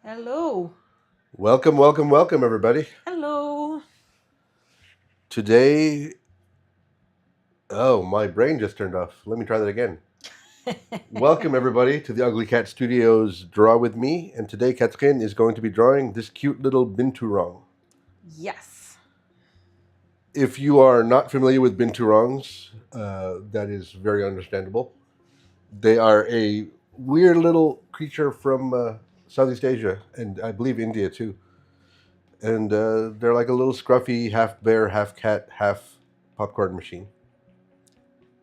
Hello. Welcome, welcome, welcome, everybody. Hello. Today, oh, my brain just turned off. Let me try that again. Welcome, everybody, to the Ugly Cat Studios Draw With Me. And today, Catherine is going to be drawing this cute little binturong. Yes. If you are not familiar with binturongs, that is very understandable. They are a weird little creature from Southeast Asia, and I believe India too. And they're like a little scruffy, half bear, half cat, half popcorn machine.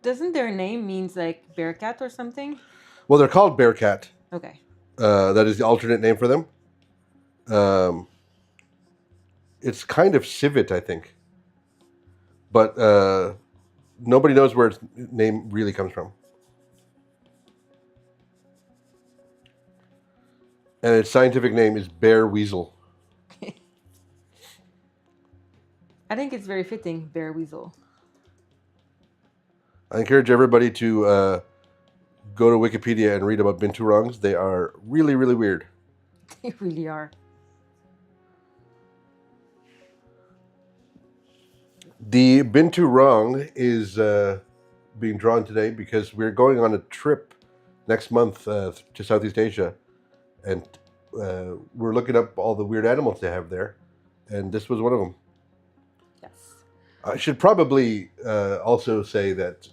Doesn't their name means like bear cat or something? Well, they're called bear cat. Okay. That is the alternate name for them. Um, it's kind of civet, I think, but nobody knows where its name really comes from. And its scientific name is bear weasel. I think it's very fitting, bear weasel. I encourage everybody to go to Wikipedia and read about binturongs. They are really, really weird. They really are. The binturong is being drawn today because we're going on a trip next month to Southeast Asia, and we're looking up all the weird animals they have there, and this was one of them. Yes. I should probably also say that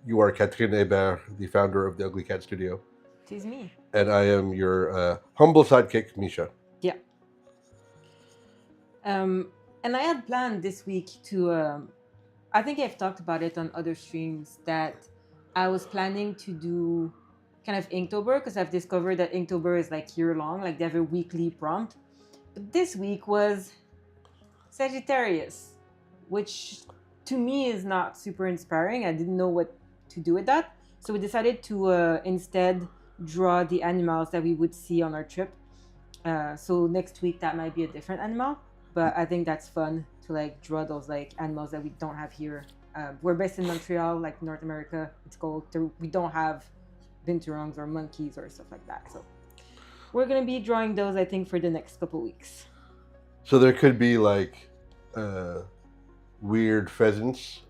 you are Catherine Hébert, the founder of the Ugly Cat Studio, Tis me. and I am your humble sidekick, Misha. Yeah. And I had planned this week to I think I've talked about it on other streams that I was planning to do kind of Inktober because I've discovered that Inktober is like year long, like they have a weekly prompt. But this week was Sagittarius, which to me is not super inspiring. I didn't know what to do with that. So we decided to instead draw the animals that we would see on our trip. So next week that might be a different animal, but I think that's fun to like draw those like animals that we don't have here. We're based in Montreal, like North America. It's cold. We don't have binturongs or monkeys or stuff like that. So we're gonna be drawing those, I think, for the next couple weeks. So there could be like weird pheasants.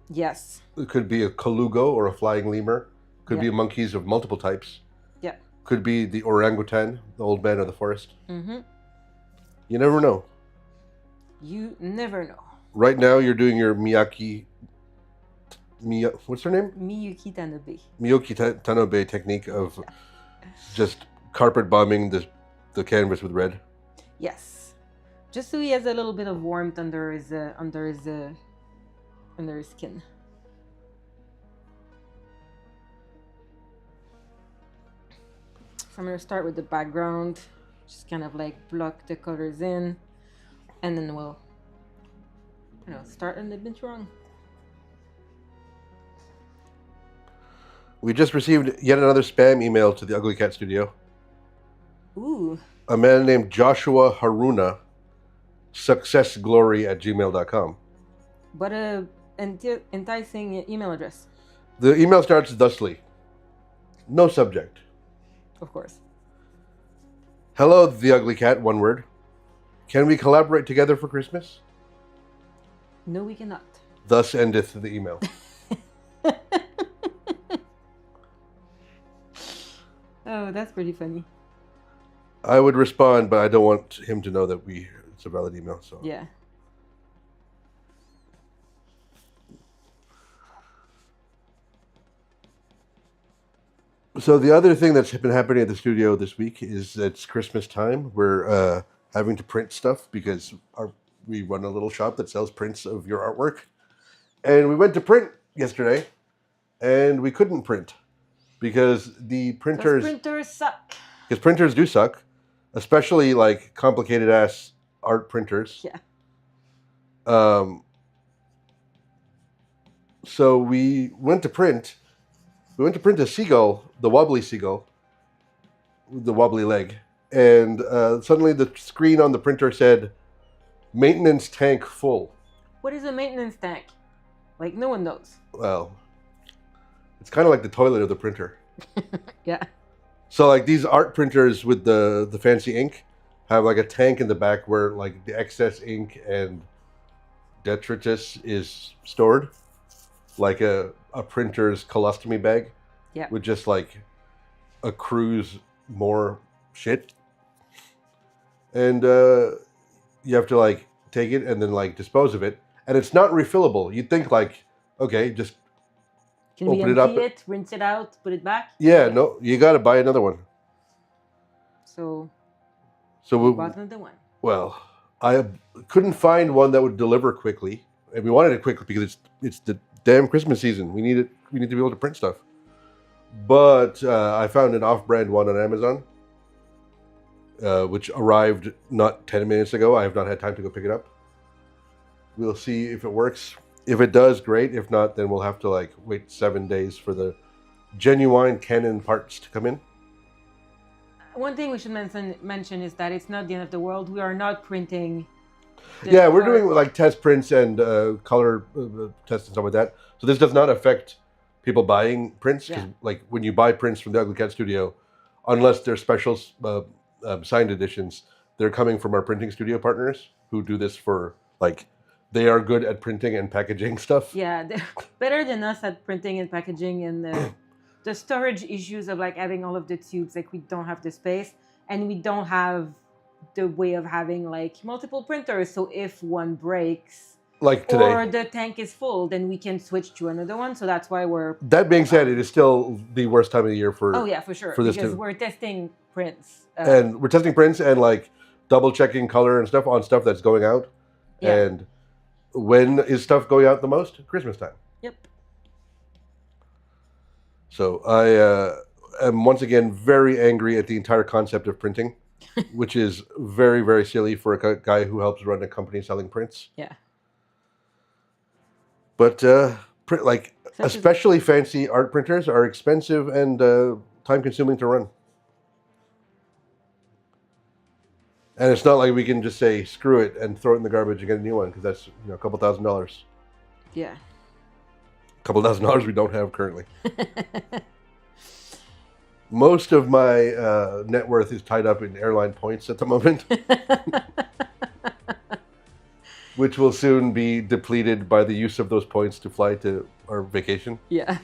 Yes. It could be a colugo or a flying lemur. Could be monkeys of multiple types. Yeah. Could be the orangutan, the old man of the forest. Mm-hmm. You never know. You never know. Right now, you're doing your Miyaki. What's her name? Miyuki Tanabe. Miyuki Tanabe technique of just carpet bombing the canvas with red. Yes, just so he has a little bit of warmth under his skin. So I'm gonna start with the background, just kind of like block the colors in, and then we'll, start on the binturong. We just received yet another spam email to the Ugly Cat Studio. Ooh. A man named Joshua Haruna, successglory@gmail.com. What a enticing email address. The email starts thusly. No subject. Of course. Hello, the Ugly Cat, one word. Can we collaborate together for Christmas? No, we cannot. Thus endeth the email. Oh, that's pretty funny. I would respond, but I don't want him to know that it's a valid email. So yeah. So the other thing that's been happening at the studio this week is it's Christmas time. We're having to print stuff because we run a little shop that sells prints of your artwork. And we went to print yesterday, and we couldn't print because the printers... printers suck. Because printers do suck, especially like complicated ass art printers. Yeah. So we went to print. We went to print a seagull, the wobbly seagull, with the wobbly leg, and suddenly the screen on the printer said, "Maintenance tank full." What is a maintenance tank? Like, no one knows. Well, it's kind of like the toilet of the printer. Yeah. So like these art printers with the fancy ink, have like a tank in the back where like the excess ink and detritus is stored, like a printer's colostomy bag, Yeah. with just like accrues more shit, and you have to like take it and then like dispose of it, and it's not refillable. You'd think like, okay, just Can we open it empty up. it, rinse it out, put it back? Yeah, no, you got to buy another one. So So we bought another one. well, I couldn't find one that would deliver quickly, and we wanted it quickly because it's the damn Christmas season. We need it. We need to be able to print stuff. But I found an off-brand one on Amazon, which arrived not 10 minutes ago. I have not had time to go pick it up. We'll see if it works. If it does, great. If not, then we'll have to like wait 7 days for the genuine Canon parts to come in. One thing we should mention is that it's not the end of the world. We are not printing. Yeah, we're doing like test prints and color tests and stuff like that. So this does not affect people buying prints, because like when you buy prints from the Ugly Cat Studio, unless they're special signed editions, they're coming from our printing studio partners who do this for like, they are good at printing and packaging stuff. Yeah, they're better than us at printing and packaging, and the storage issues of like having all of the tubes, like we don't have the space, and we don't have the way of having like multiple printers. So if one breaks, like today, or the tank is full, then we can switch to another one. So that's why we're. That being said, it is still the worst time of the year for. Oh yeah, for sure. For this because too. We're testing prints. And we're testing prints and like double checking color and stuff on stuff that's going out. Yeah. And when is stuff going out the most? Christmas time. Yep. So I am once again very angry at the entire concept of printing, which is very, very silly for a guy who helps run a company selling prints. Yeah. But like especially fancy art printers are expensive and time consuming to run. And it's not like we can just say screw it and throw it in the garbage and get a new one, because that's a couple $1,000s. Yeah. A couple $1,000 we don't have currently. Most of my net worth is tied up in airline points at the moment, which will soon be depleted by the use of those points to fly to our vacation. Yeah.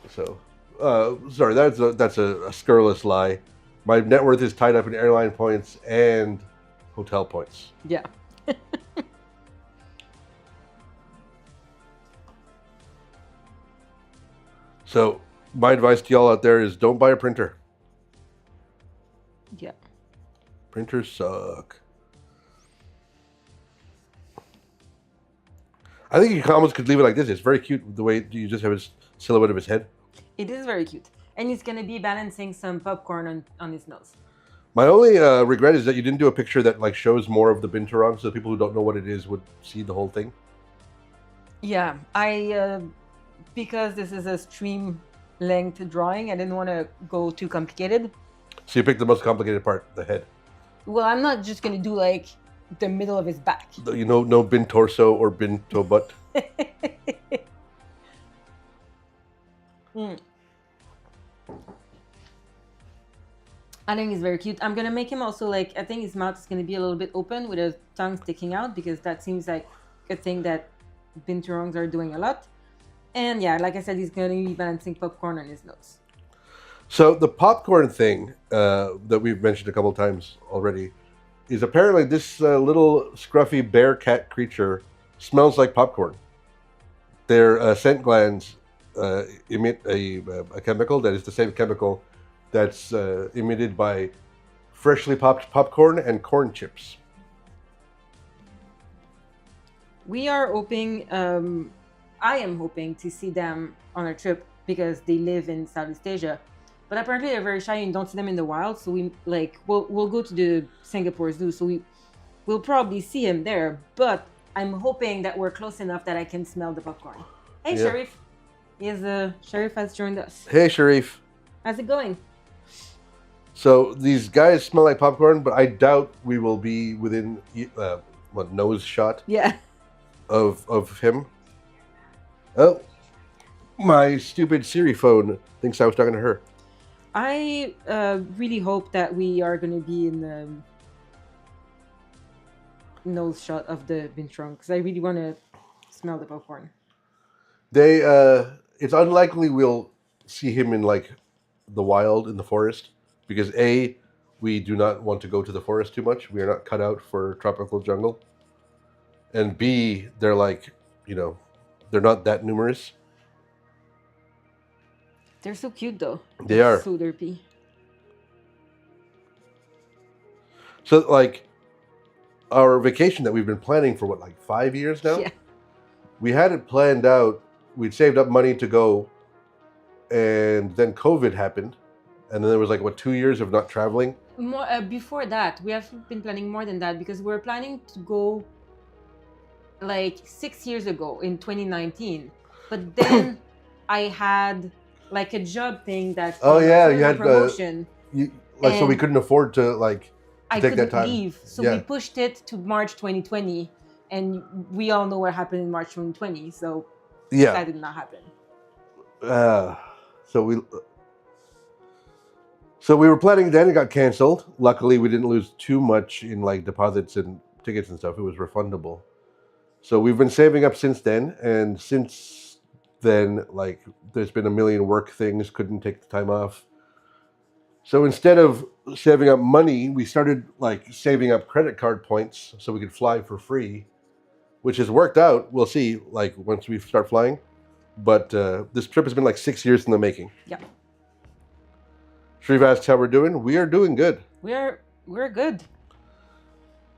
So, sorry, that's a scurrilous lie. My net worth is tied up in airline points and hotel points. Yeah. So, my advice to y'all out there is don't buy a printer. Yeah. Printers suck. I think you almost could leave it like this. It's very cute the way you just have his silhouette of his head. It is very cute. And he's going to be balancing some popcorn on his nose. My only regret is that you didn't do a picture that like shows more of the binturong, so people who don't know what it is would see the whole thing. Yeah, I because this is a stream length drawing, I didn't want to go too complicated. So you picked the most complicated part, the head. Well, I'm not just going to do like the middle of his back. You know, no bin torso or bin toe butt. I think he's very cute. I'm going to make him also like, I think his mouth is going to be a little bit open with his tongue sticking out, because that seems like a thing that binturongs are doing a lot. And yeah, like I said, he's going to be balancing popcorn on his nose. So the popcorn thing that we've mentioned a couple of times already is apparently this little scruffy bear cat creature smells like popcorn. Their scent glands emit a chemical that is the same chemical that's emitted by freshly popped popcorn and corn chips. We are hoping, I am hoping to see them on our trip, because they live in Southeast Asia. But apparently they're very shy and don't see them in the wild. So we'll go to the Singapore Zoo. So we'll probably see him there. But I'm hoping that we're close enough that I can smell the popcorn. Hey, yeah. Sharif. Sharif has joined us. Hey, Sharif. How's it going? So these guys smell like popcorn, but I doubt we will be within nose shot. Yeah. Of him. Oh, my stupid Siri phone thinks I was talking to her. I really hope that we are going to be in the nose shot of the Binturongs because I really want to smell the popcorn. They it's unlikely we'll see him in like the wild in the forest because A, we do not want to go to the forest too much. We are not cut out for tropical jungle. And B, they're like, you know, they're not that numerous. They're so cute though. They They're are. so derpy. So like our vacation that we've been planning for what, like 5 years now? Yeah. We had it planned out. We'd saved up money to go, and then COVID happened, and then there was like what 2 years of not traveling. More before that, we have been planning more than that because we were planning to go like 6 years ago in 2019, but then I had like a job thing that Oh yeah, you a had promotion. so we And couldn't afford to like I take that couldn't time. leave, so Yeah. we pushed it to March 2020, and we all know what happened in March 2020. So Yeah. that did not happen. So we were planning then. It got canceled. Luckily, we didn't lose too much in like deposits and tickets and stuff. It was refundable. So we've been saving up since then, and since then, like there's been a million work things. Couldn't take the time off. So instead of saving up money, we started like saving up credit card points so we could fly for free, which has worked out. We'll see, like once we start flying. But this trip has been like 6 years in the making. Yeah. Shriv asks how we're doing. We are doing good. We're good.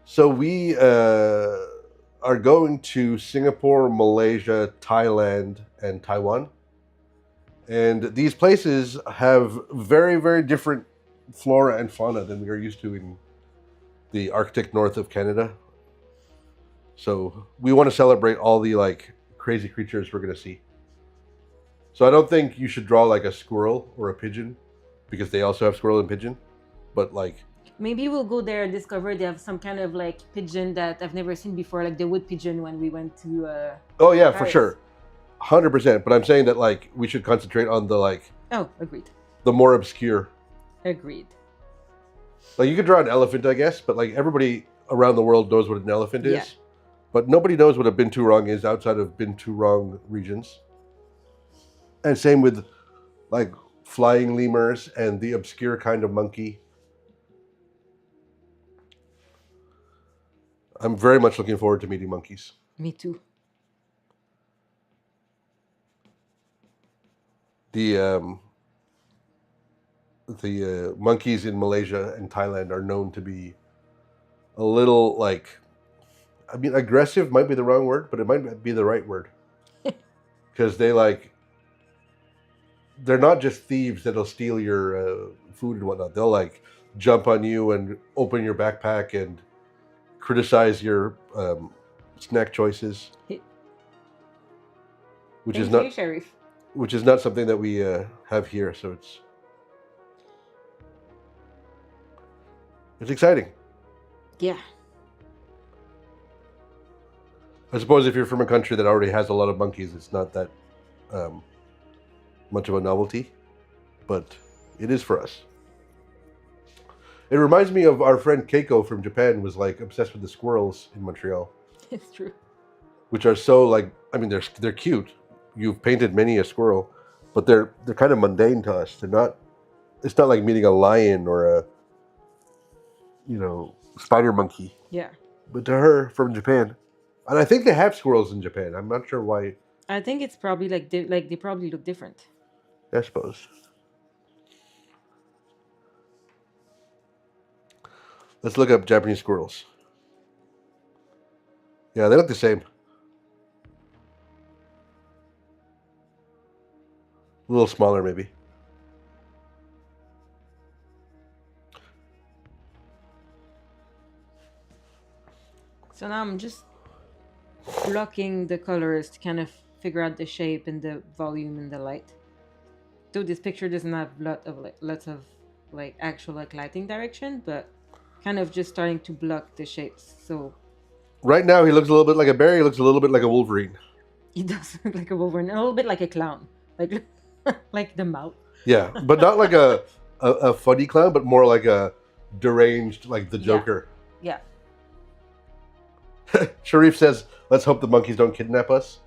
So we are going to Singapore, Malaysia, Thailand, and Taiwan. And these places have very, very different flora and fauna than we are used to in the Arctic north of Canada. So we want to celebrate all the like crazy creatures we're going to see. So I don't think you should draw like a squirrel or a pigeon because they also have squirrel and pigeon. But like maybe we'll go there and discover they have some kind of like pigeon that I've never seen before, like the wood pigeon when we went to oh yeah, Paris. for sure. 100%, but I'm saying that like we should concentrate on the like agreed. The more obscure. Agreed. Like you could draw an elephant, I guess, but like everybody around the world knows what an elephant is. Yeah. But nobody knows what a binturong is outside of binturong regions. And same with like flying lemurs and the obscure kind of monkey. I'm very much looking forward to meeting monkeys. Me too. The monkeys in Malaysia and Thailand are known to be a little like, I mean, aggressive might be the wrong word, but it might be the right word. Because they're not just thieves that'll steal your food and whatnot. They'll like jump on you and open your backpack and criticize your snack choices, which is not Sheriff. Which is not something that we have here. So it's exciting. Yeah. I suppose if you're from a country that already has a lot of monkeys, it's not that much of a novelty, but it is for us. It reminds me of our friend Keiko from Japan was like obsessed with the squirrels in Montreal. It's true. Which are so like, I mean, they're cute. You've painted many a squirrel, but they're kind of mundane to us. They're not. It's not like meeting a lion or a spider monkey. Yeah. But to her from Japan, and I think they have squirrels in Japan. I'm not sure why. I think it's probably like they probably look different. I suppose. Let's look up Japanese squirrels. Yeah, they look the same. A little smaller, maybe. So now I'm just blocking the colors to kind of figure out the shape and the volume and the light. Though this picture doesn't have lots of actual lighting direction, but kind of just starting to block the shapes. So right now he looks a little bit like a bear. He looks a little bit like a wolverine. He does look like a wolverine, a little bit like a clown, like like the mouth. Yeah, but not like a a funny clown, but more like a deranged, like the Joker. Yeah. Sharif says, "Let's hope the monkeys don't kidnap us."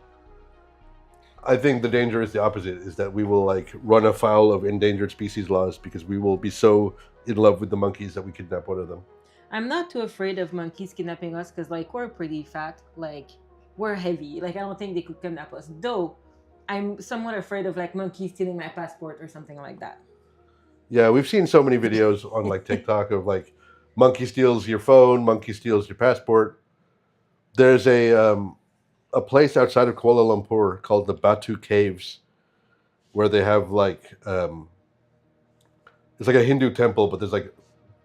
I think the danger is the opposite: is that we will like run afoul of endangered species laws because we will be so in love with the monkeys that we kidnap one of them. I'm not too afraid of monkeys kidnapping us because, like, we're pretty fat. Like, we're heavy. Like, I don't think they could kidnap us. Though, I'm somewhat afraid of, like, monkeys stealing my passport or something like that. Yeah, we've seen so many videos on like TikTok of like monkey steals your phone, monkey steals your passport. There's a place outside of Kuala Lumpur called the Batu Caves, where they have like it's like a Hindu temple, but there's like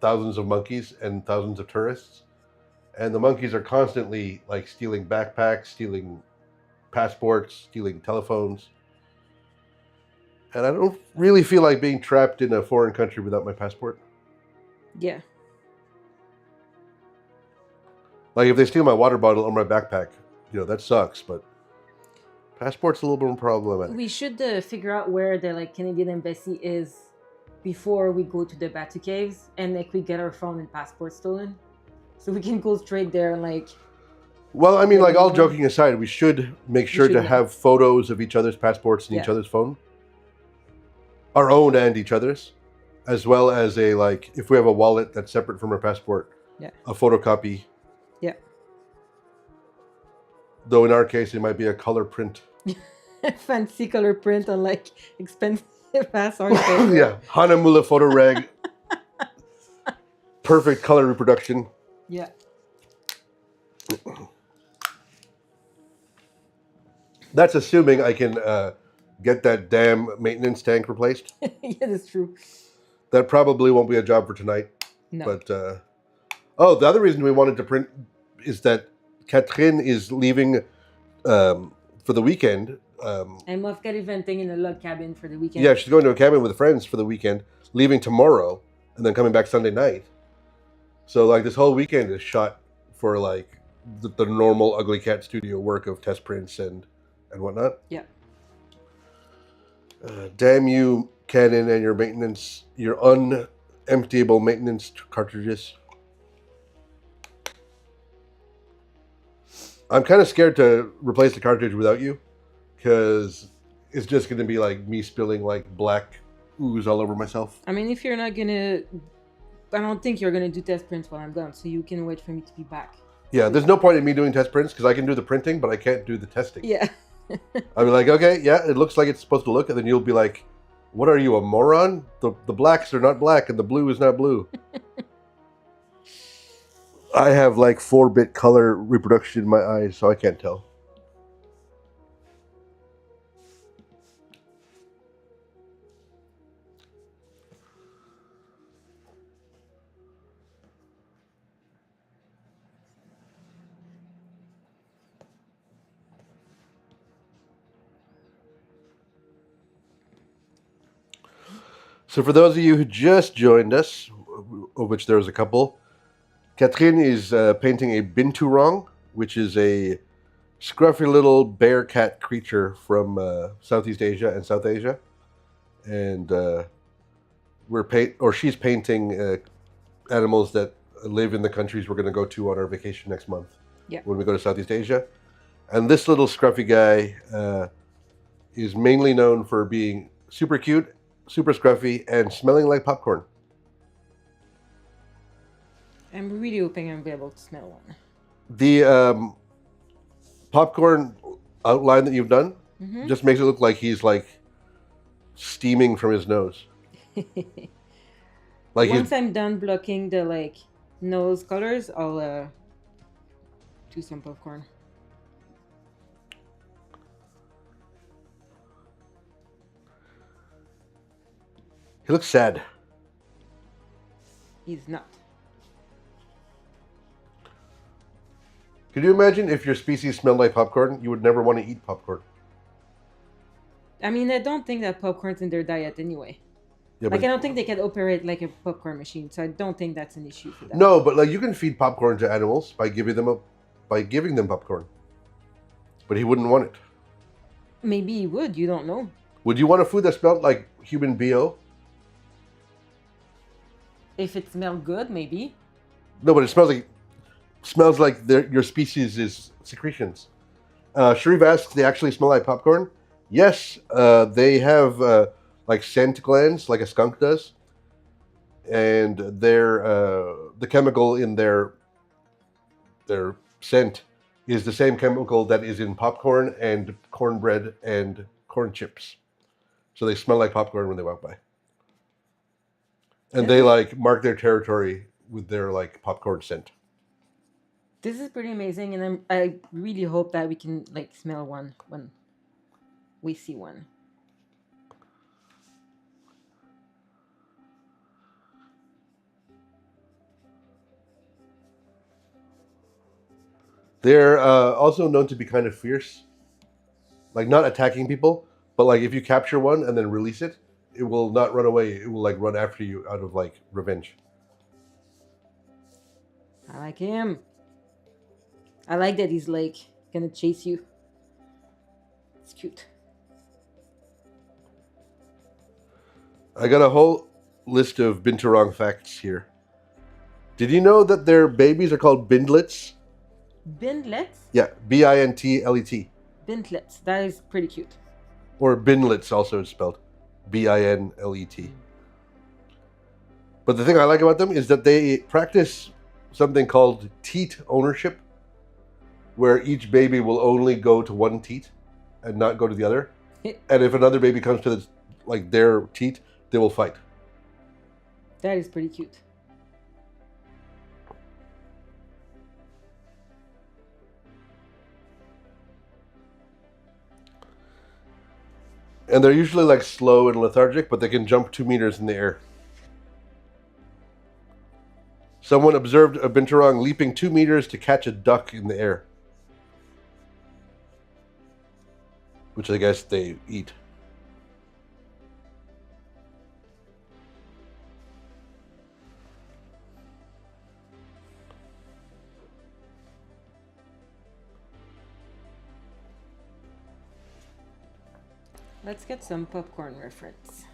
thousands of monkeys and thousands of tourists, and the monkeys are constantly like stealing backpacks, stealing passports, stealing telephones. And I don't really feel like being trapped in a foreign country without my passport. Yeah. Like if they steal my water bottle or my backpack, that sucks. But passport's a little bit more problematic. We should figure out where the like Canadian embassy is before we go to the Batu Caves, and like we get our phone and passport stolen, so we can go straight there and like. Well, I mean, like all joking aside, we should make sure to have photos of each other's passports and each other's phone, our own and each other's, as well as a like if we have a wallet that's separate from our passport, a photocopy. Yeah. Though in our case, it might be a color print. Fancy color print on like expensive ass art. Yeah, Hanamula photo rag. Perfect color reproduction. Yeah. That's assuming I can get that damn maintenance tank replaced. Yeah, that's true. That probably won't be a job for tonight. No. But the other reason we wanted to print is that Catherine is leaving for the weekend. I'm off gallivanting in a log cabin for the weekend. Yeah, she's going to a cabin with friends for the weekend, leaving tomorrow, and then coming back Sunday night. So like this whole weekend is shot for like the normal Ugly Cat studio work of test prints and whatnot. Yeah. Damn you, Canon, and your maintenance, your unemptiable maintenance cartridges. I'm kind of scared to replace the cartridge without you, because it's just going to be like me spilling like black ooze all over myself. I mean, if you're not going to... I don't think you're going to do test prints while I'm gone, so you can wait for me to be back. Yeah, there's no point in me doing test prints, because I can do the printing, but I can't do the testing. Yeah. I'll be like, okay, yeah, it looks like it's supposed to look, and then you'll be like, what are you, a moron? The blacks are not black, and the blue is not blue. I have like 4-bit color reproduction in my eyes, so I can't tell. So for those of you who just joined us, of which there was a couple, Catherine is painting a Binturong, which is a scruffy little bear cat creature from Southeast Asia and South Asia, and she's painting animals that live in the countries we're going to go to on our vacation next month. Yeah. When we go to Southeast Asia, and this little scruffy guy is mainly known for being super cute, super scruffy, and smelling like popcorn. I'm really hoping I'll be able to smell one. The popcorn outline that you've done just makes it look like he's like steaming from his nose. Like once I'm done blocking the like nose colors, I'll do some popcorn. He looks sad. He's not. Could you imagine if your species smelled like popcorn? You would never want to eat popcorn. I mean, I don't think that popcorn's in their diet anyway. Yeah, like, I don't think they can operate like a popcorn machine, so I don't think that's an issue for them. No, but like you can feed popcorn to animals by giving them popcorn. But he wouldn't want it. Maybe he would. You don't know. Would you want a food that smelled like human BO? If it smells good, maybe. No, but it smells like your species is secretions. Sharif asks, they actually smell like popcorn? Yes, they have like scent glands, like a skunk does, and the chemical in their scent is the same chemical that is in popcorn and cornbread and corn chips. So they smell like popcorn when they walk by, and they like mark their territory with their like popcorn scent. This is pretty amazing, and I really hope that we can like smell one when we see one. They're also known to be kind of fierce, like not attacking people, but like if you capture one and then release it, it will not run away. It will like run after you out of like revenge. I like him. I like that he's like gonna chase you. It's cute. I got a whole list of Binturong facts here. Did you know that their babies are called bindlets? Bindlets? Yeah, Bintlet. Bindlets. That is pretty cute. Or binlets also is spelled Binlet. But the thing I like about them is that they practice something called teat ownership, where each baby will only go to one teat and not go to the other. And if another baby comes to their teat, they will fight. That is pretty cute. And they're usually like slow and lethargic, but they can jump 2 meters in the air. Someone observed a binturong leaping 2 meters to catch a duck in the air, which I guess they eat. Let's get some popcorn reference.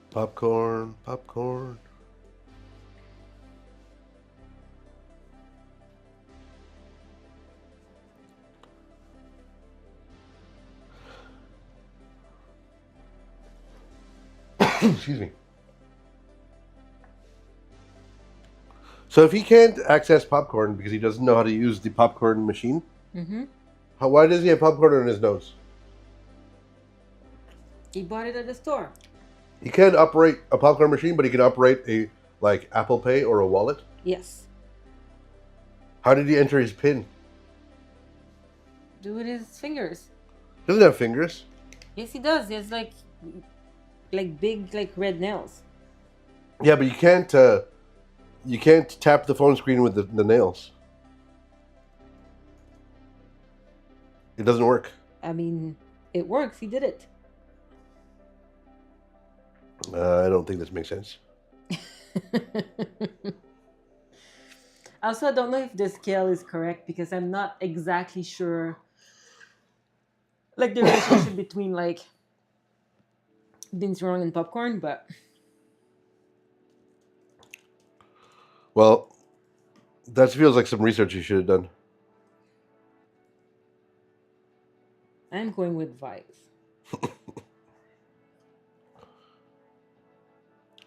Popcorn, popcorn. Excuse me. So if he can't access popcorn because he doesn't know how to use the popcorn machine, why does he have popcorn on his nose? He bought it at the store. He can't operate a popcorn machine, but he can operate a like Apple Pay or a wallet. Yes. How did he enter his PIN? Do it with his fingers. He doesn't have fingers. Yes, he does. He has like big like red nails. Yeah, but you can't tap the phone screen with the nails. It doesn't work. I mean, it works. He did it. I don't think this makes sense. Also, I don't know if the scale is correct because I'm not exactly sure like the relationship between like binturong and popcorn, but well, that feels like some research you should have done. I'm going with vibes.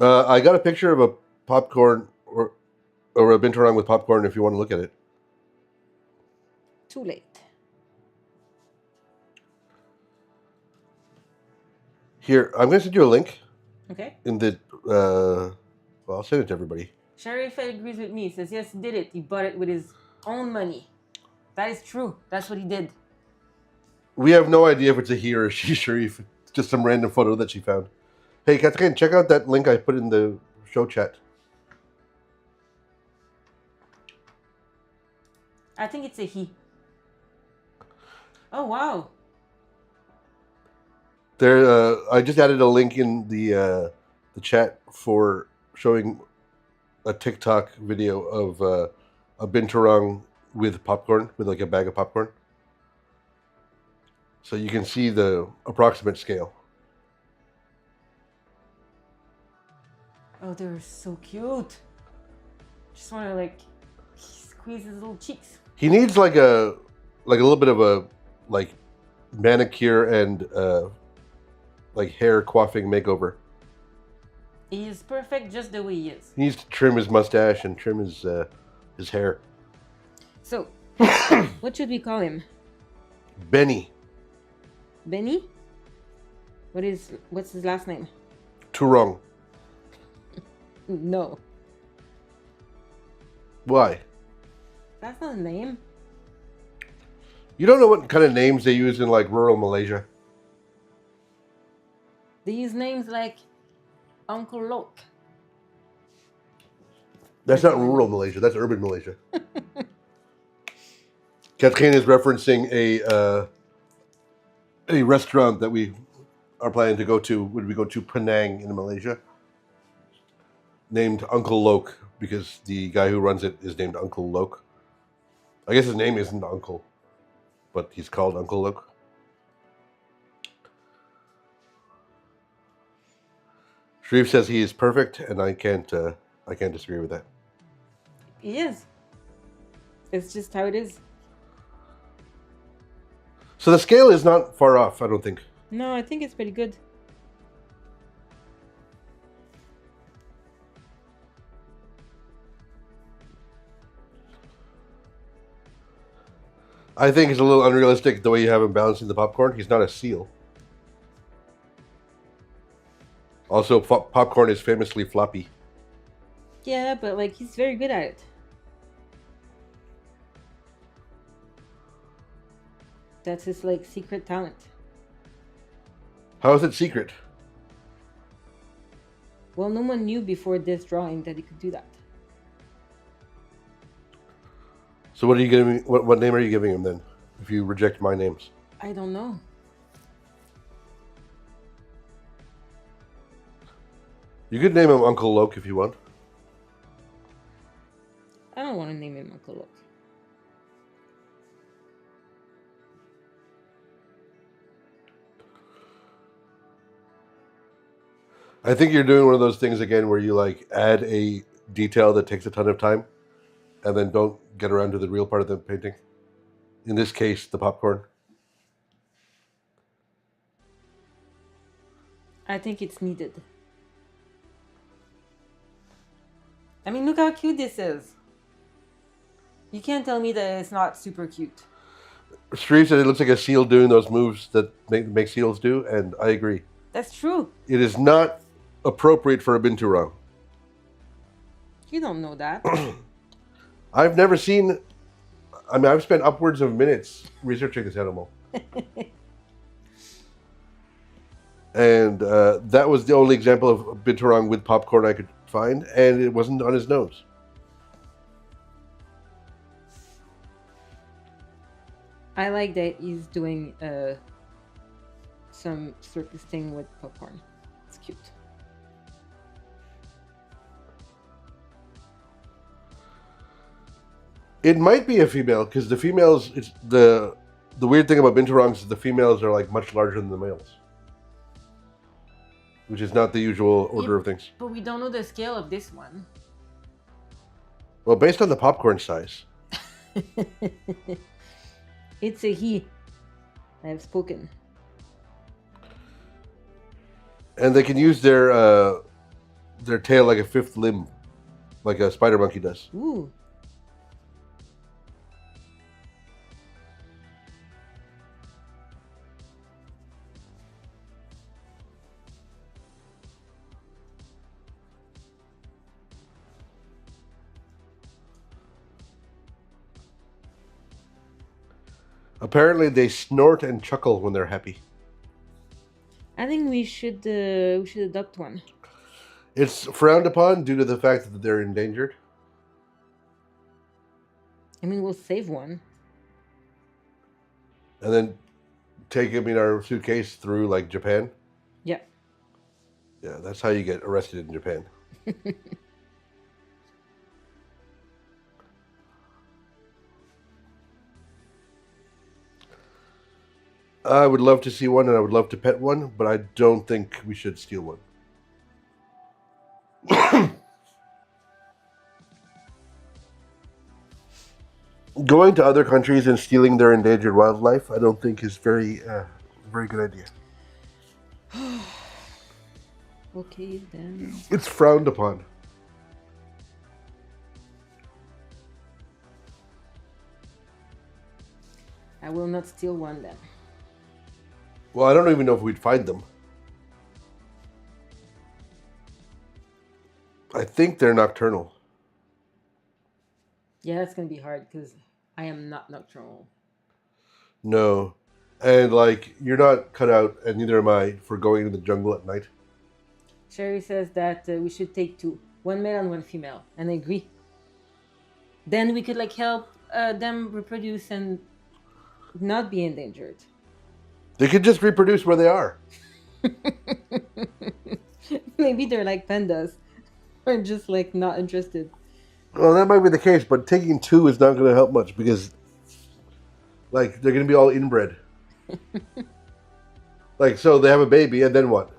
I got a picture of a popcorn or a binturong with popcorn if you want to look at it. Too late. Here, I'm going to send you a link. Okay. In the well, I'll send it to everybody. Sharif agrees with me. He says yes, he did it. He bought it with his own money. That is true. That's what he did. We have no idea if it's a he or a she, Sharif. It's just some random photo that she found. Hey, Catherine, check out that link I put in the show chat. I think it's a he. Oh, wow. There, I just added a link in the chat for showing a TikTok video of a binturong with popcorn, with like a bag of popcorn. So you can see the approximate scale. Oh, they're so cute. Just want to like squeeze his little cheeks. He needs like a little bit of a like manicure and like hair coiffing makeover. He is perfect just the way he is. He needs to trim his mustache and trim his hair. So, what should we call him? Benny. Benny? What's his last name? Turong. No. Why? That's not a name. You don't know what kind of names they use in like rural Malaysia? They use names like Uncle Loke. That's not rural Malaysia. That's urban Malaysia. Catherine is referencing a restaurant that we are planning to go to when we go to Penang in Malaysia, named Uncle Loke, because the guy who runs it is named Uncle Loke. I guess his name isn't Uncle, but he's called Uncle Loke. Sharif says he is perfect, and I can't disagree with that. He is. It's just how it is. So the scale is not far off, I don't think. No, I think it's pretty good. I think it's a little unrealistic the way you have him balancing the popcorn. He's not a seal. Also, popcorn is famously floppy. Yeah, but like he's very good at it. That's his like secret talent. How is it secret? Well, no one knew before this drawing that he could do that. So what are you giving? What name are you giving him then? If you reject my names, I don't know. you could name him Uncle Loke if you want. I don't want to name him Uncle Loke. I think you're doing one of those things again where you like add a detail that takes a ton of time, and then don't get around to the real part of the painting. In this case, the popcorn. I think it's needed. I mean, look how cute this is. You can't tell me that it's not super cute. Sharif said it looks like a seal doing those moves that make seals do, and I agree. That's true. It is not appropriate for a binturong. You don't know that. I've never seen. I mean, I've spent upwards of minutes researching this animal. And that was the only example of a binturong with popcorn I could find, and it wasn't on his nose. I like that he's doing some circus thing with popcorn. It's cute. It might be a female because the females. It's the weird thing about binturongs is the females are like much larger than the males, which is not the usual order of things. But we don't know the scale of this one. Well, based on the popcorn size. It's a he. I have spoken. And they can use their tail like a fifth limb, like a spider monkey does. Ooh. Apparently, they snort and chuckle when they're happy. I think we should adopt one. It's frowned upon due to the fact that they're endangered. I mean, we'll save one. And then take him in our suitcase through like Japan. Yeah. Yeah, that's how you get arrested in Japan. I would love to see one, and I would love to pet one, but I don't think we should steal one. Going to other countries and stealing their endangered wildlife, I don't think is very good idea. Okay, then. It's frowned upon. I will not steal one then. Well, I don't even know if we'd find them. I think they're nocturnal. Yeah, that's gonna be hard because I am not nocturnal. No. And, like, you're not cut out, and neither am I, for going into the jungle at night. Sherry says that we should take two, one male and one female, and I agree. Then we could like help them reproduce and not be endangered. They could just reproduce where they are. Maybe they're like pandas, or just like not interested. Well, that might be the case, but taking two is not going to help much because, like, they're going to be all inbred. Like, so they have a baby, and then what?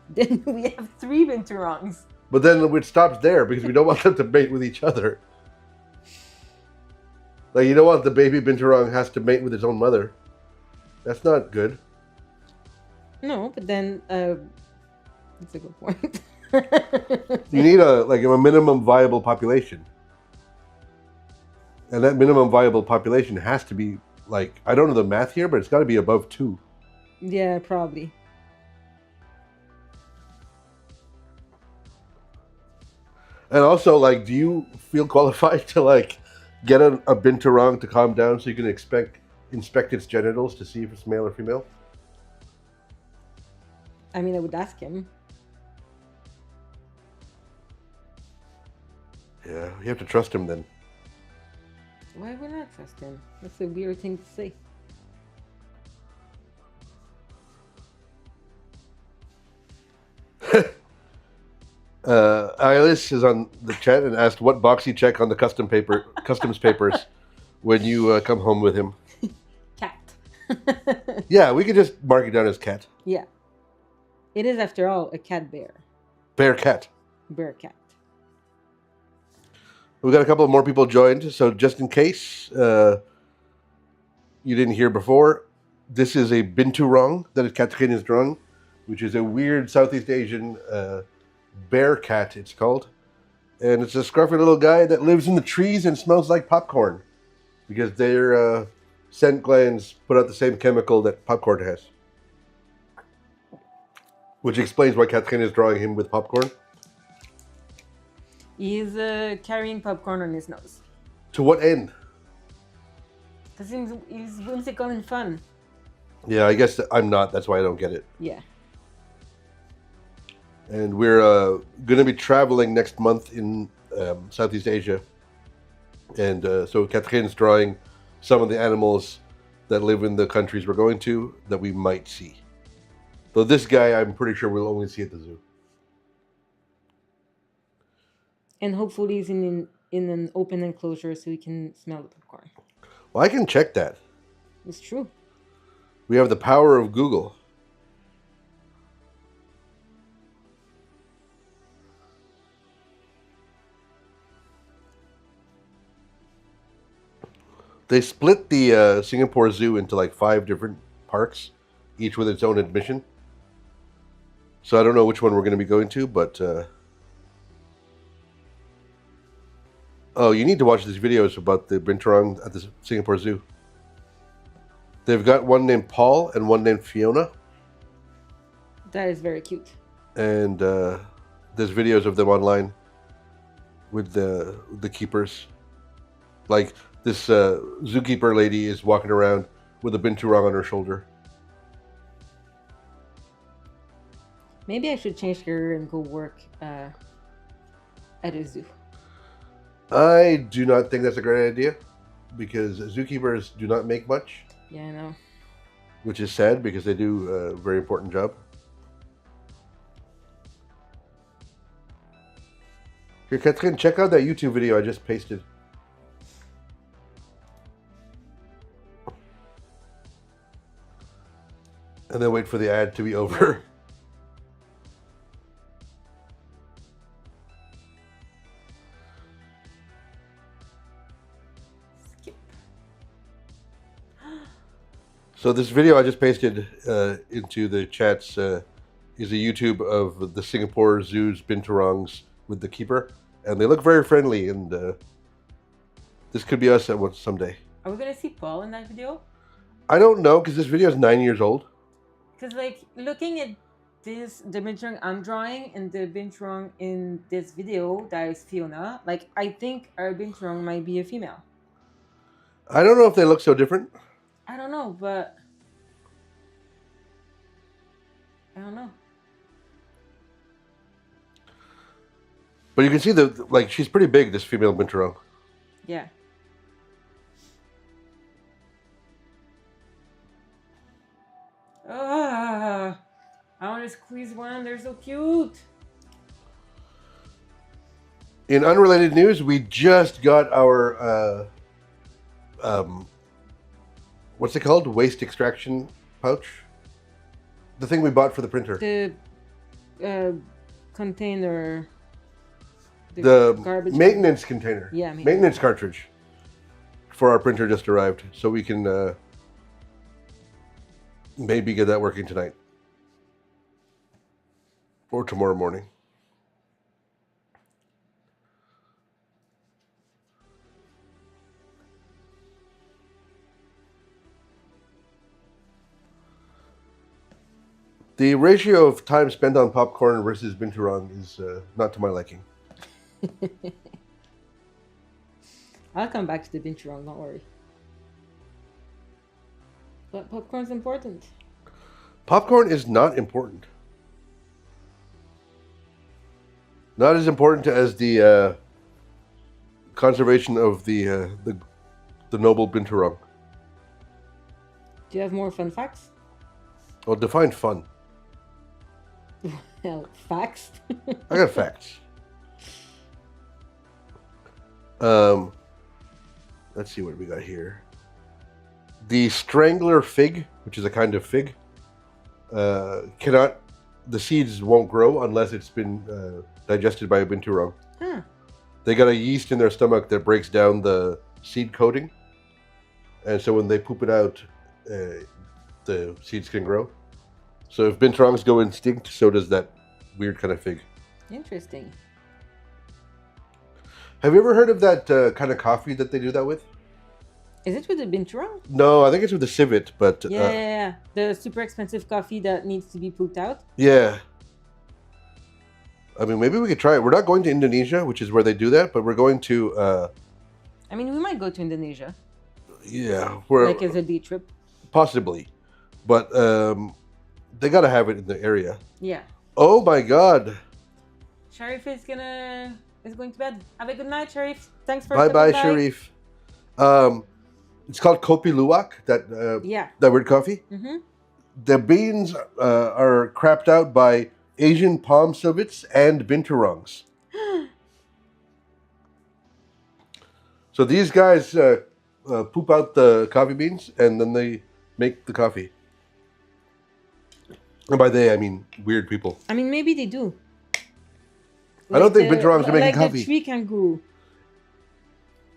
Then we have 3 binturongs. But then it stops there because we don't want them to mate with each other. Like, you don't want the baby binturong has to mate with its own mother. That's not good. No, but then that's a good point. You need a minimum viable population. And that minimum viable population has to be, like, I don't know the math here, but it's got to be above 2. Yeah, probably. And also, like, do you feel qualified to, like, get a binturong to calm down so you can inspect its genitals to see if it's male or female? I mean, I would ask him. Yeah, you have to trust him then. Why would I trust him? That's a weird thing to say. Ailis is on the chat and asked what box you check on the customs papers when you come home with him. Cat. Yeah, we could just mark it down as cat. Yeah. It is, after all, a cat bear. Bear cat. Bear cat. We got a couple of more people joined, so just in case you didn't hear before, this is a binturong that Catherine is drawing, which is a weird Southeast Asian bear cat, it's called. And it's a scruffy little guy that lives in the trees and smells like popcorn because their scent glands put out the same chemical that popcorn has. Which explains why Catherine is drawing him with popcorn. He's carrying popcorn on his nose. To what end? Because he's whimsical and fun. Yeah, I guess I'm not. That's why I don't get it. Yeah. And we're going to be traveling next month in Southeast Asia. And so Catherine's drawing some of the animals that live in the countries we're going to that we might see. Though this guy, I'm pretty sure we'll only see at the zoo. And hopefully he's in an open enclosure so we can smell the popcorn. Well, I can check that. It's true. We have the power of Google. They split the Singapore Zoo into like 5 different parks, each with its own admission. So I don't know which one we're going to be going to, but... Oh, you need to watch these videos about the binturong at the Singapore Zoo. They've got one named Paul and one named Fiona. That is very cute. And there's videos of them online with the keepers. Like this zookeeper lady is walking around with a binturong on her shoulder. Maybe I should change career and go work at a zoo. I do not think that's a great idea because zookeepers do not make much. Yeah, I know. Which is sad because they do a very important job. Here, Catherine, check out that YouTube video I just pasted. And then wait for the ad to be over. Skip. So this video I just pasted into the chats is a YouTube of the Singapore Zoo's Binturongs with the keeper, and they look very friendly. And this could be us at one someday. Are we gonna see Paul in that video? I don't know, because this video is 9 years old. Because like looking at this, the binturong I'm drawing and the binturong in this video that is Fiona, like I think our binturong might be a female. I don't know if they look so different. I don't know, but I don't know. But you can see like she's pretty big, this female binturong. Yeah. Ah, I want to squeeze one. They're so cute. In unrelated news, we just got our what's it called? Waste extraction pouch. The thing we bought for the printer. The container. The garbage maintenance container. Yeah, maintenance cartridge for our printer just arrived, so we can maybe get that working tonight or tomorrow morning. The ratio of time spent on popcorn versus binturong is not to my liking. I'll come back to the binturong, don't worry. But popcorn's important. Popcorn is not important. Not as important as the conservation of the noble binturong. Do you have more fun facts? Well, define fun. Well, facts. I got facts. Let's see what we got here. The strangler fig, which is a kind of fig, the seeds won't grow unless it's been digested by a binturong. Huh. They got a yeast in their stomach that breaks down the seed coating, and so when they poop it out, the seeds can grow. So if binturongs go extinct, so does that weird kind of fig. Interesting. Have you ever heard of that kind of coffee that they do that with? Is it with the binturong? No, I think it's with the civet, but... Yeah. The super expensive coffee that needs to be pooped out? Yeah. I mean, maybe we could try it. We're not going to Indonesia, which is where they do that, but we're going to... I mean, we might go to Indonesia. Yeah. Like as a day trip. Possibly. But they got to have it in the area. Yeah. Oh my God. Sharif is going to bed. Have a good night, Sharif. Thanks for Bye-bye, Sharif. It's called kopi luwak, that weird coffee. Mm-hmm. The beans are crapped out by Asian palm civets and binturongs. So these guys poop out the coffee beans and then they make the coffee. And by they, I mean weird people. I mean, maybe they do. I don't think binturongs are making coffee. Like the tree kangaroo.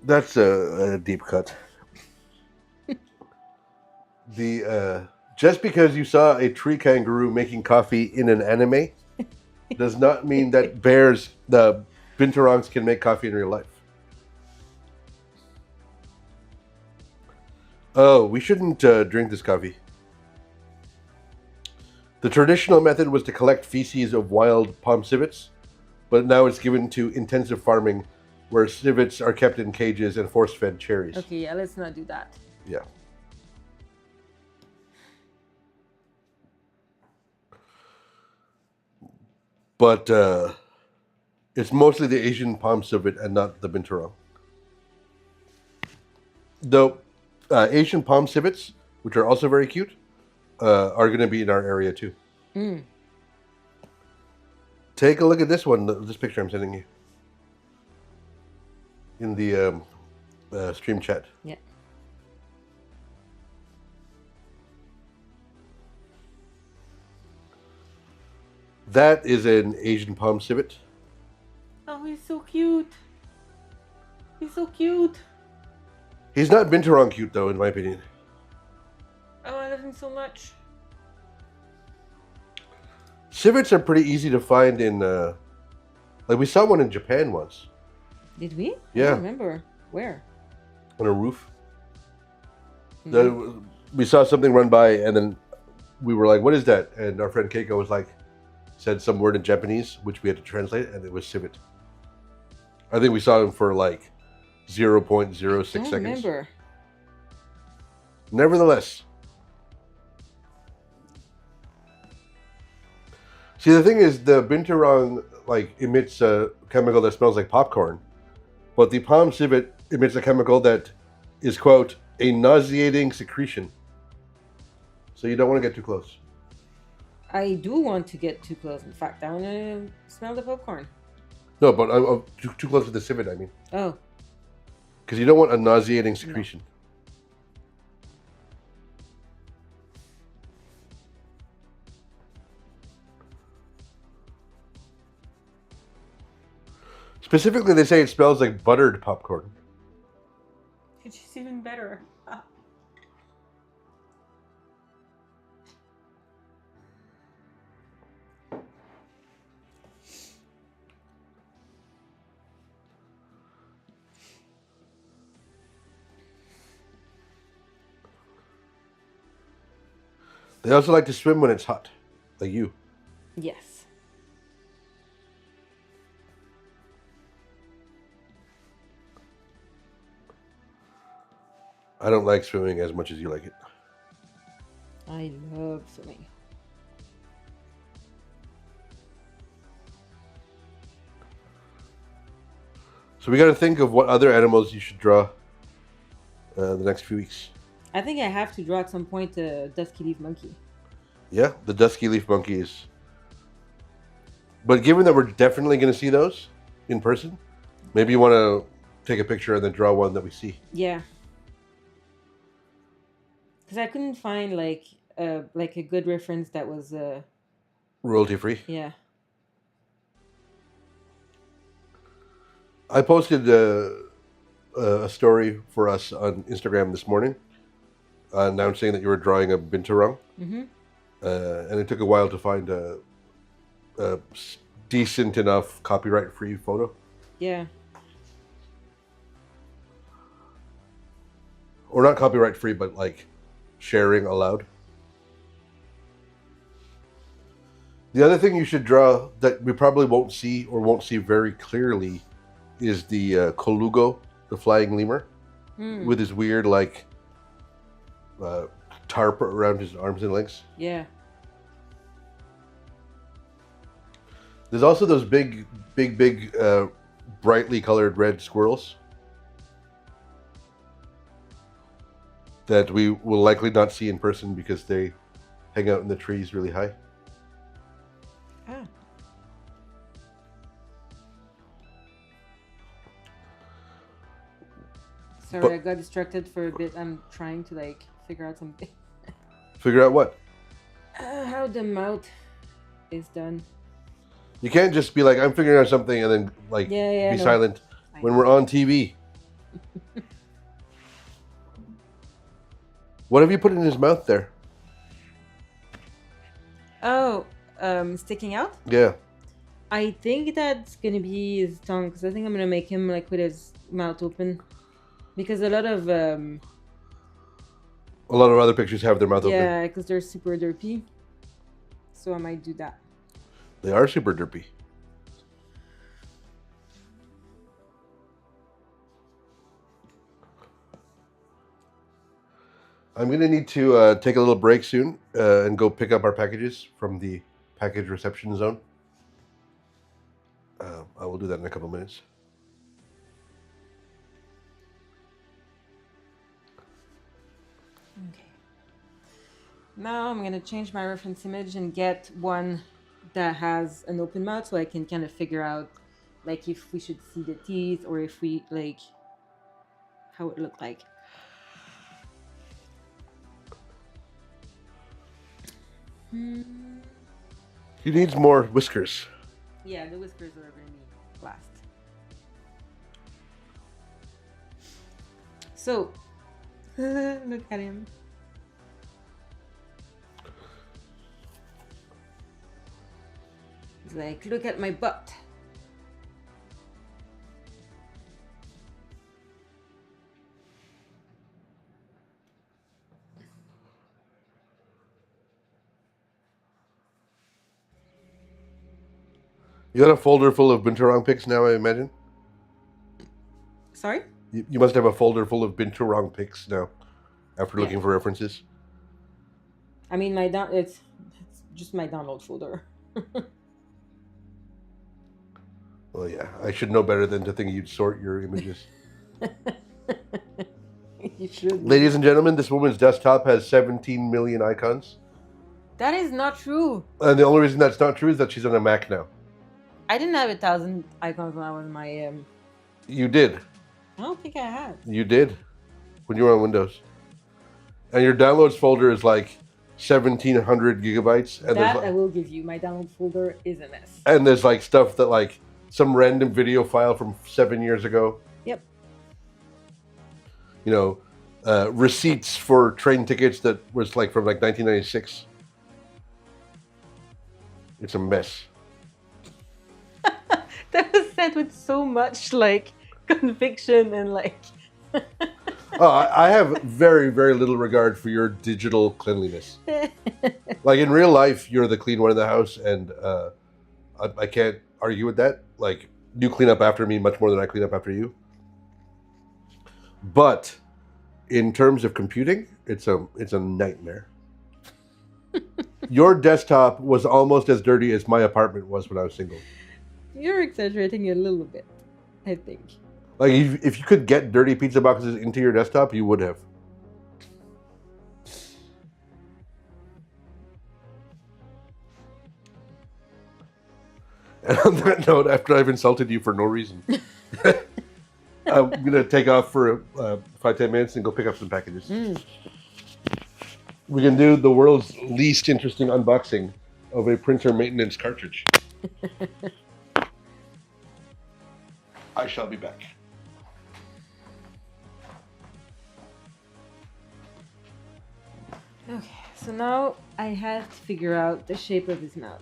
That's a deep cut. Just because you saw a tree kangaroo making coffee in an anime does not mean that the binturongs can make coffee in real life. Oh, we shouldn't drink this coffee. The traditional method was to collect feces of wild palm civets, but now it's given to intensive farming where civets are kept in cages and force-fed cherries. Okay, yeah, let's not do that. Yeah. But it's mostly the Asian palm civet and not the binturong. Though Asian palm civets, which are also very cute, are going to be in our area too. Mm. Take a look at this one, this picture I'm sending you. In the stream chat. Yeah. That is an Asian palm civet. Oh, he's so cute. He's so cute. He's not binturong cute though, in my opinion. Oh, I love him so much. Civets are pretty easy to find in, like we saw one in Japan once. Did we? Yeah. I don't remember. Where? On a roof. We saw something run by, and then we were like, "What is that?" And our friend Keiko was like, said some word in Japanese, which we had to translate, and it was civet. I think we saw him for like 0.06 seconds. Remember. Nevertheless, see, the thing is, the binturong like emits a chemical that smells like popcorn, but the palm civet emits a chemical that is, quote, a nauseating secretion. So you don't want to get too close. I do want to get too close. In fact, I want to smell the popcorn. No, but too close to the civet, I mean. Oh. Because you don't want a nauseating secretion. No. Specifically, they say it smells like buttered popcorn. Which is even better. They also like to swim when it's hot, like you. Yes. I don't like swimming as much as you like it. I love swimming. So we got to think of what other animals you should draw the next few weeks. I think I have to draw at some point a dusky leaf monkey. Yeah, the dusky leaf monkeys. But given that we're definitely going to see those in person, maybe you want to take a picture and then draw one that we see. Yeah. Because I couldn't find like a good reference that was royalty free. Yeah. I posted a story for us on Instagram this morning announcing that you were drawing a binturong. Mm-hmm. And it took a while to find a decent enough copyright-free photo. Yeah. Or not copyright-free, but like sharing allowed. The other thing you should draw that we probably won't see or won't see very clearly is the colugo, the flying lemur, with his weird like tarp around his arms and legs. Yeah. There's also those big, brightly colored red squirrels that we will likely not see in person because they hang out in the trees really high. Ah. Sorry, I got distracted for a bit. I'm trying to like figure out something. Figure out what? How the mouth is done. You can't just be like, I'm figuring out something and then like be silent when we're on TV. What have you put in his mouth there? Oh, sticking out? Yeah. I think that's gonna be his tongue, because I think I'm gonna make him like with his mouth open, because a lot of other pictures have their mouth open. Yeah, because they're super derpy. So I might do that. They are super derpy. I'm going to need to take a little break soon and go pick up our packages from the package reception zone. I will do that in a couple minutes. Okay. Now I'm going to change my reference image and get one that has an open mouth, so I can kind of figure out like if we should see the teeth or if we like how it looked like. He needs more whiskers. Yeah, the whiskers are going to be last. So, look at him. He's like, look at my butt. You got a folder full of Binturong pics now, I imagine? Sorry? You must have a folder full of Binturong pics now, after Yeah. looking for references. I mean, it's just my download folder. Well, yeah, I should know better than to think you'd sort your images. You should. Ladies and gentlemen, this woman's desktop has 17 million icons. That is not true. And the only reason that's not true is that she's on a Mac now. I didn't have 1,000 icons when I was my. You did. I don't think I had. You did. When you were on Windows. And your downloads folder is like 1,700 gigabytes. And That there's I will give you. My download folder is a mess. and there's like stuff that like some random video file from 7 years ago. Yep. You know, receipts for train tickets that was like from like 1996. It's a mess. That was said with so much like conviction and like. I have very, very little regard for your digital cleanliness. Like in real life, you're the clean one in the house, and I can't argue with that. Like you clean up after me much more than I clean up after you. But in terms of computing, it's a nightmare. Your desktop was almost as dirty as my apartment was when I was single. You're exaggerating a little bit, I think. Like if you could get dirty pizza boxes into your desktop, you would have. And on that note, after I've insulted you for no reason, I'm gonna take off for 5-10 minutes and go pick up some packages. We can do the world's least interesting unboxing of a printer maintenance cartridge. I shall be back. Okay, so now I have to figure out the shape of his mouth.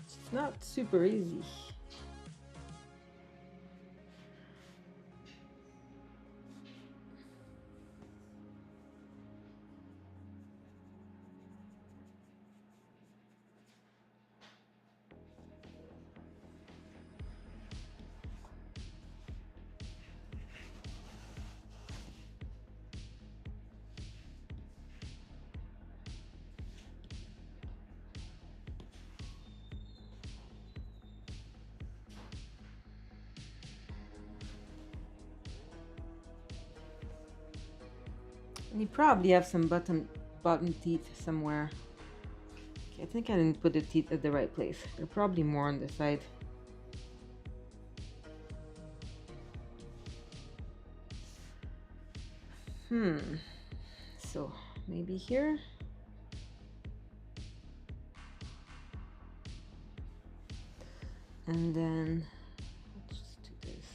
It's not super easy. And you probably have some bottom teeth somewhere. Okay, I think I didn't put the teeth at the right place. They're probably more on the side. So maybe here. And then let's just do this.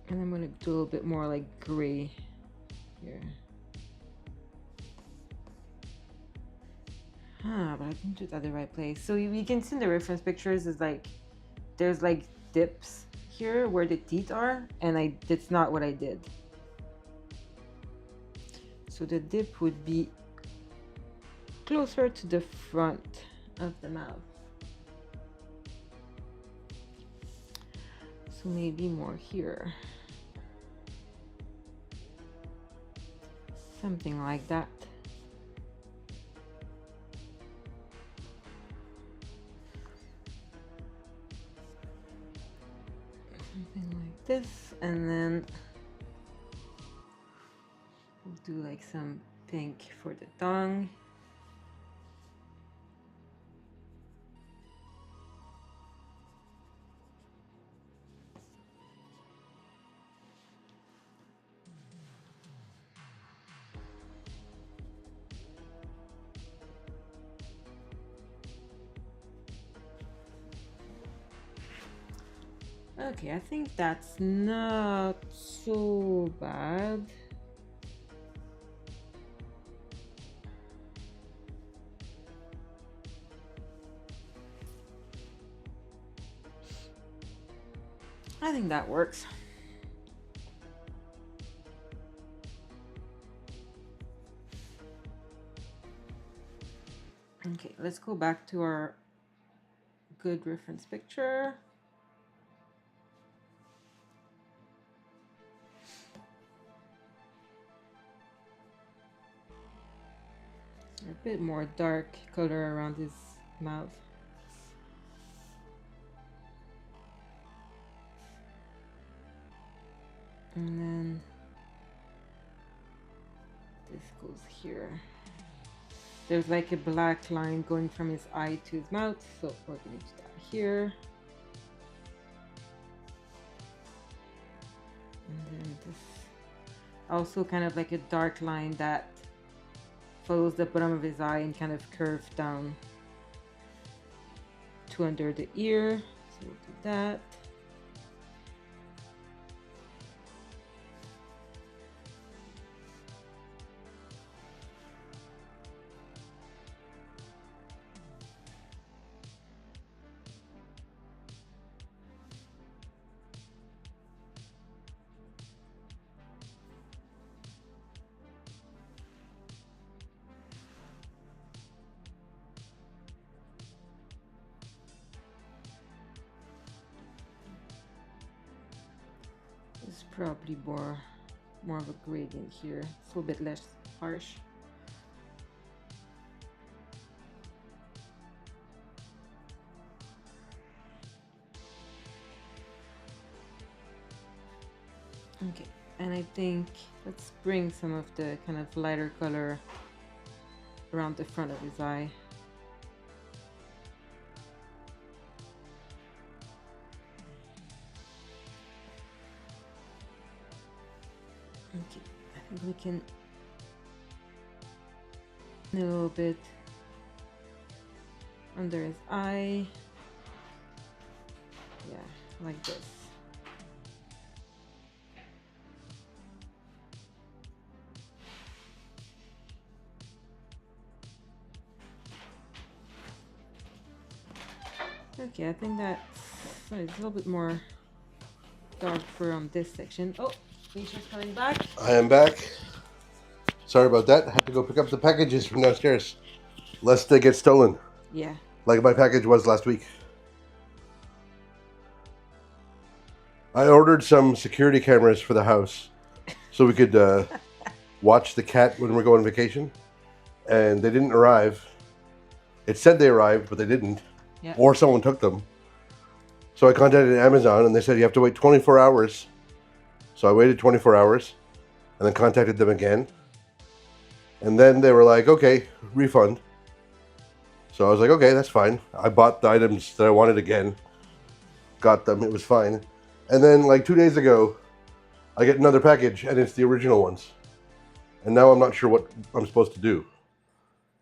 And I'm gonna do a little bit more like gray here. But I didn't do it at the right place. So you can see in the reference pictures is like there's like dips here where the teeth are, and that's not what I did. So the dip would be closer to the front of the mouth. So maybe more here. Something like that. Something like this, and then we'll do like some pink for the tongue. Okay, I think that's not so bad. I think that works. Okay, let's go back to our good reference picture. A bit more dark color around his mouth. And then this goes here. There's like a black line going from his eye to his mouth, so we're going to do that here. And then this also kind of like a dark line that follows the bottom of his eye and kind of curves down to under the ear. So we'll do that. It's probably more of a gradient here. It's a little bit less harsh. Okay, and I think let's bring some of the kind of lighter color around the front of his eye. Okay, I think we can a little bit under his eye. Yeah, like this. Okay, I think that's a little bit more dark fur on this section. Oh, Misha's coming back. I am back. Sorry about that. I had to go pick up the packages from downstairs, lest they get stolen, Yeah. like my package was last week. I ordered some security cameras for the house so we could watch the cat when we're going on vacation, and they didn't arrive. It said they arrived, but they didn't, Yeah. or someone took them. So I contacted Amazon, and they said you have to wait 24 hours. So I waited 24 hours, and then contacted them again. And then they were like, okay, refund. So I was like, okay, that's fine. I bought the items that I wanted again, got them, it was fine. And then like 2 days ago, I get another package, and it's the original ones. And now I'm not sure what I'm supposed to do.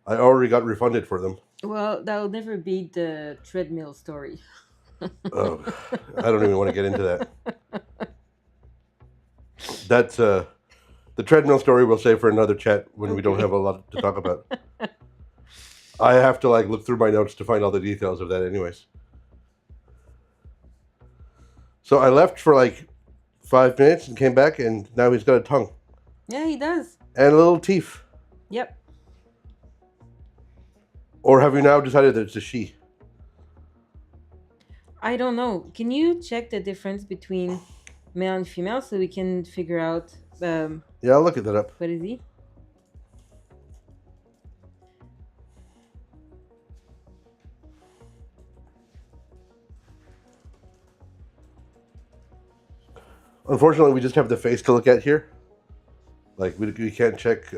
I already got refunded for them. Well, that'll never beat the treadmill story. Oh, I don't even want to get into that. That's the treadmill story we'll save for another chat when we don't have a lot to talk about. I have to like look through my notes to find all the details of that anyways. So I left for like 5 minutes and came back, and now he's got a tongue. Yeah, he does. And little teeth. Yep. Or have you now decided that it's a she? I don't know. Can you check the difference between male and female so we can figure out Yeah, I'll look at that up. what is he? Unfortunately, we just have the face to look at here. Like, we can't check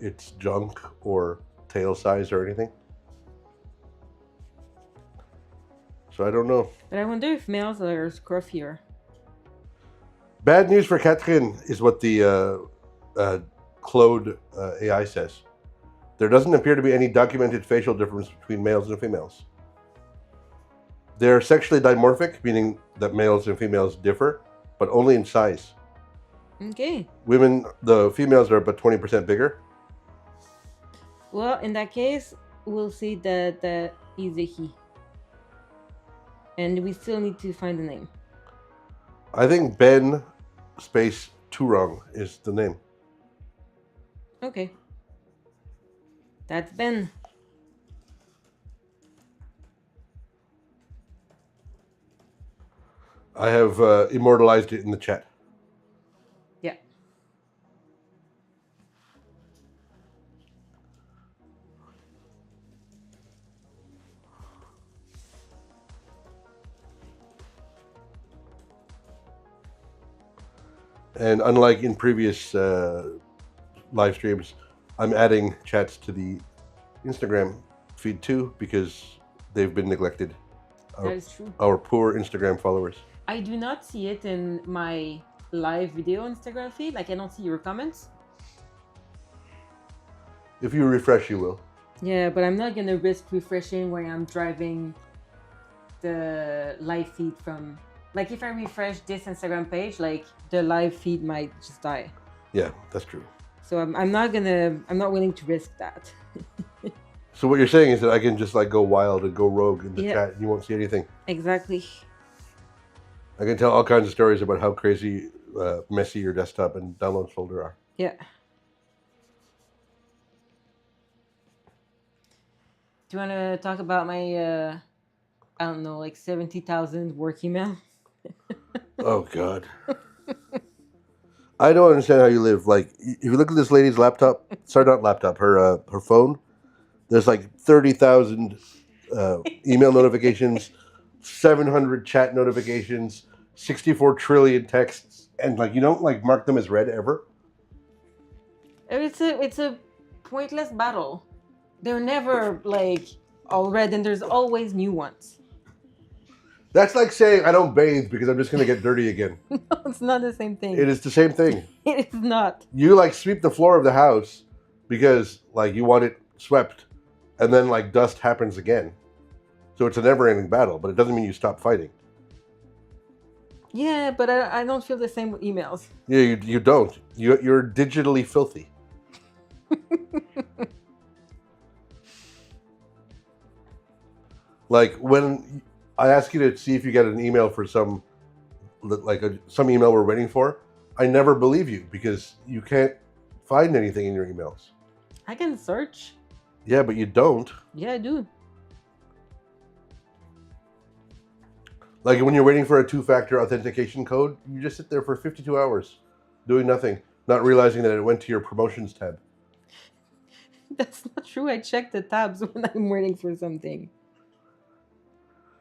its junk or tail size or anything. So I don't know. But I wonder if males are scruffier. Bad news for Catherine is what the Claude AI says. There doesn't appear to be any documented facial difference between males and females. They're sexually dimorphic, meaning that males and females differ, but only in size. Okay. Women, the females are about 20% bigger. Well, in that case, we'll say that that is a he. And we still need to find the name. I think Ben space Turong is the name. Okay. That's Ben. I have immortalized it in the chat. Yeah. And unlike in previous live streams, I'm adding chats to the Instagram feed too because they've been neglected. That is true. Our poor Instagram followers. I do not see it in my live video Instagram feed. Like, I don't see your comments. If you refresh, you will. Yeah, but I'm not gonna risk refreshing when I'm driving the live feed from. Like, if I refresh this Instagram page, like, the live feed might just die. Yeah, that's true. So I'm not willing to risk that. So what you're saying is that I can just like go wild and go rogue in the Yeah. chat and you won't see anything. Exactly. I can tell all kinds of stories about how crazy messy your desktop and downloads folder are. Yeah. Do you want to talk about my, I don't know, like 70,000 work email? Oh, God. I don't understand how you live. Like, if you look at this lady's laptop, sorry, not laptop, her phone, there's like 30,000 email notifications, 700 chat notifications, 64 trillion texts, and like you don't like mark them as read ever. It's a pointless battle. They're never like all read, and there's always new ones. That's like saying I don't bathe because I'm just going to get dirty again. No, it's not the same thing. It is the same thing. It is not. You like sweep the floor of the house because like you want it swept, and then like dust happens again. So it's a never-ending battle, but it doesn't mean you stop fighting. Yeah, but I don't feel the same with emails. Yeah, you don't. You're digitally filthy. Like when I ask you to see if you get an email for some email we're waiting for, I never believe you because you can't find anything in your emails. I can search. Yeah, but you don't. Yeah, I do. Like when you're waiting for a two-factor authentication code, you just sit there for 52 hours doing nothing, not realizing that it went to your promotions tab. That's not true. I check the tabs when I'm waiting for something.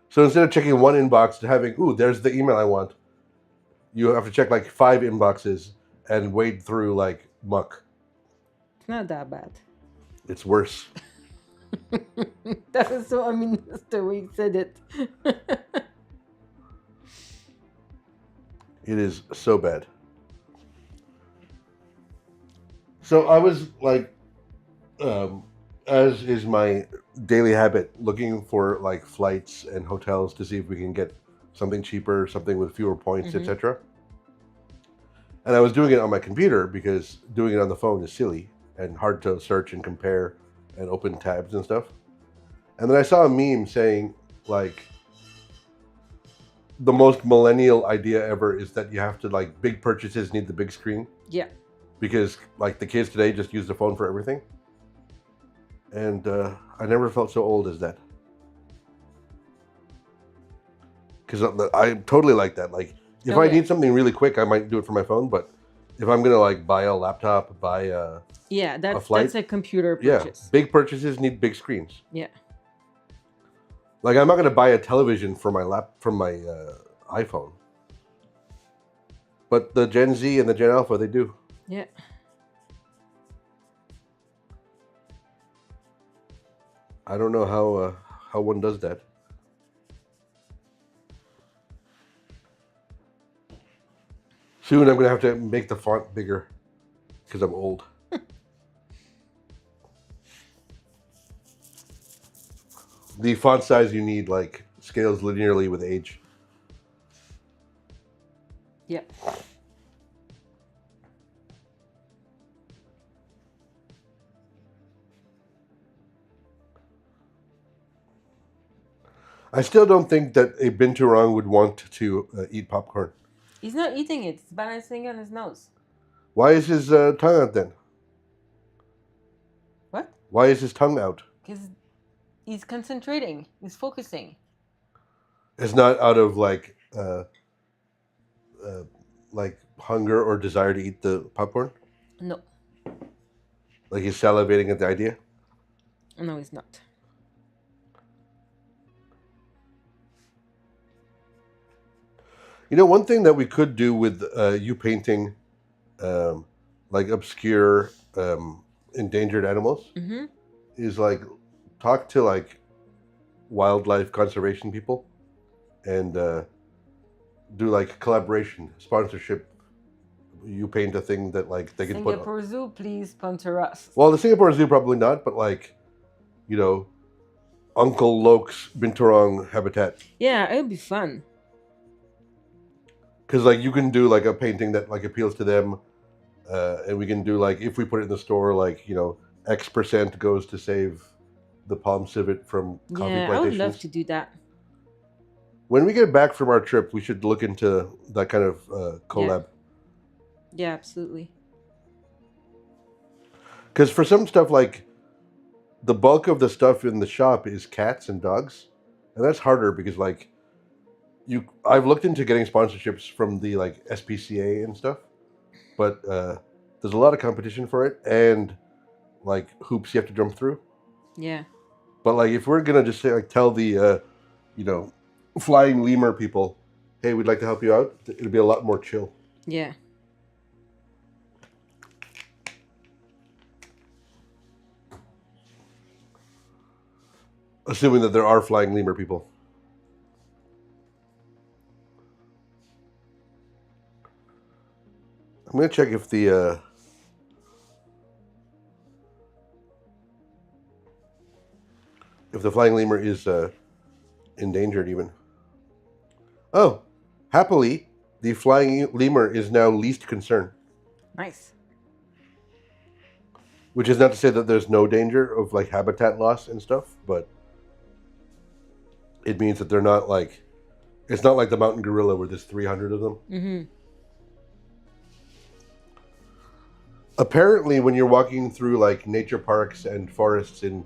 So instead of checking one inbox to having, ooh, there's the email I want, you have to check like 5 inboxes and wade through like muck. It's not that bad. It's worse. That is so ominous the way you said it. It is so bad. So I was like, as is my daily habit, looking for like flights and hotels to see if we can get something cheaper, something with fewer points, etc. And I was doing it on my computer because doing it on the phone is silly and hard to search and compare and open tabs and stuff. And then I saw a meme saying like, the most millennial idea ever is that you have to like big purchases need the big screen. Yeah. Because like the kids today just use the phone for everything. And I never felt so old as that. Because I'm totally like that. Like if I need something really quick, I might do it for my phone. But if I'm gonna like buy a laptop, buy a flight, that's a computer purchase. Yeah, big purchases need big screens. Yeah. Like I'm not gonna buy a television for my iPhone. But the Gen Z and the Gen Alpha, they do. Yeah. I don't know how one does that. Soon I'm gonna have to make the font bigger because I'm old. The font size you need like scales linearly with age. Yeah. I still don't think that a binturong would want to eat popcorn. He's not eating it. It's balancing on his nose. Why is his tongue out then? What? Why is his tongue out? Because he's concentrating. He's focusing. It's not out of like hunger or desire to eat the popcorn. No. Like he's salivating at the idea. No, he's not. You know, one thing that we could do with you painting like obscure endangered animals Mm-hmm. is like talk to like wildlife conservation people and do like collaboration, sponsorship. You paint a thing that like they can put. Singapore Zoo, please sponsor us. Well, the Singapore Zoo probably not, but like, you know, Uncle Loke's Binturong habitat. Yeah, it would be fun. Because like you can do like a painting that like appeals to them, and we can do like if we put it in the store, like, you know, X% goes to save the palm civet from coffee Yeah, I plantations. would love to do that. When we get back from our trip, we should look into that kind of collab. Yeah, absolutely. Because for some stuff, like the bulk of the stuff in the shop is cats and dogs, and that's harder because like I've looked into getting sponsorships from the like SPCA and stuff, but there's a lot of competition for it and like hoops you have to jump through. Yeah. But like if we're gonna just say like tell the you know, flying lemur people, hey, we'd like to help you out, it'll be a lot more chill. Yeah. Assuming that there are flying lemur people. I'm gonna check if the flying lemur is endangered even. Oh, happily, the flying lemur is now least concern. Nice. Which is not to say that there's no danger of like habitat loss and stuff, but it means that they're not like, it's not like the mountain gorilla where there's 300 of them. Mm-hmm. Apparently, when you're walking through like nature parks and forests in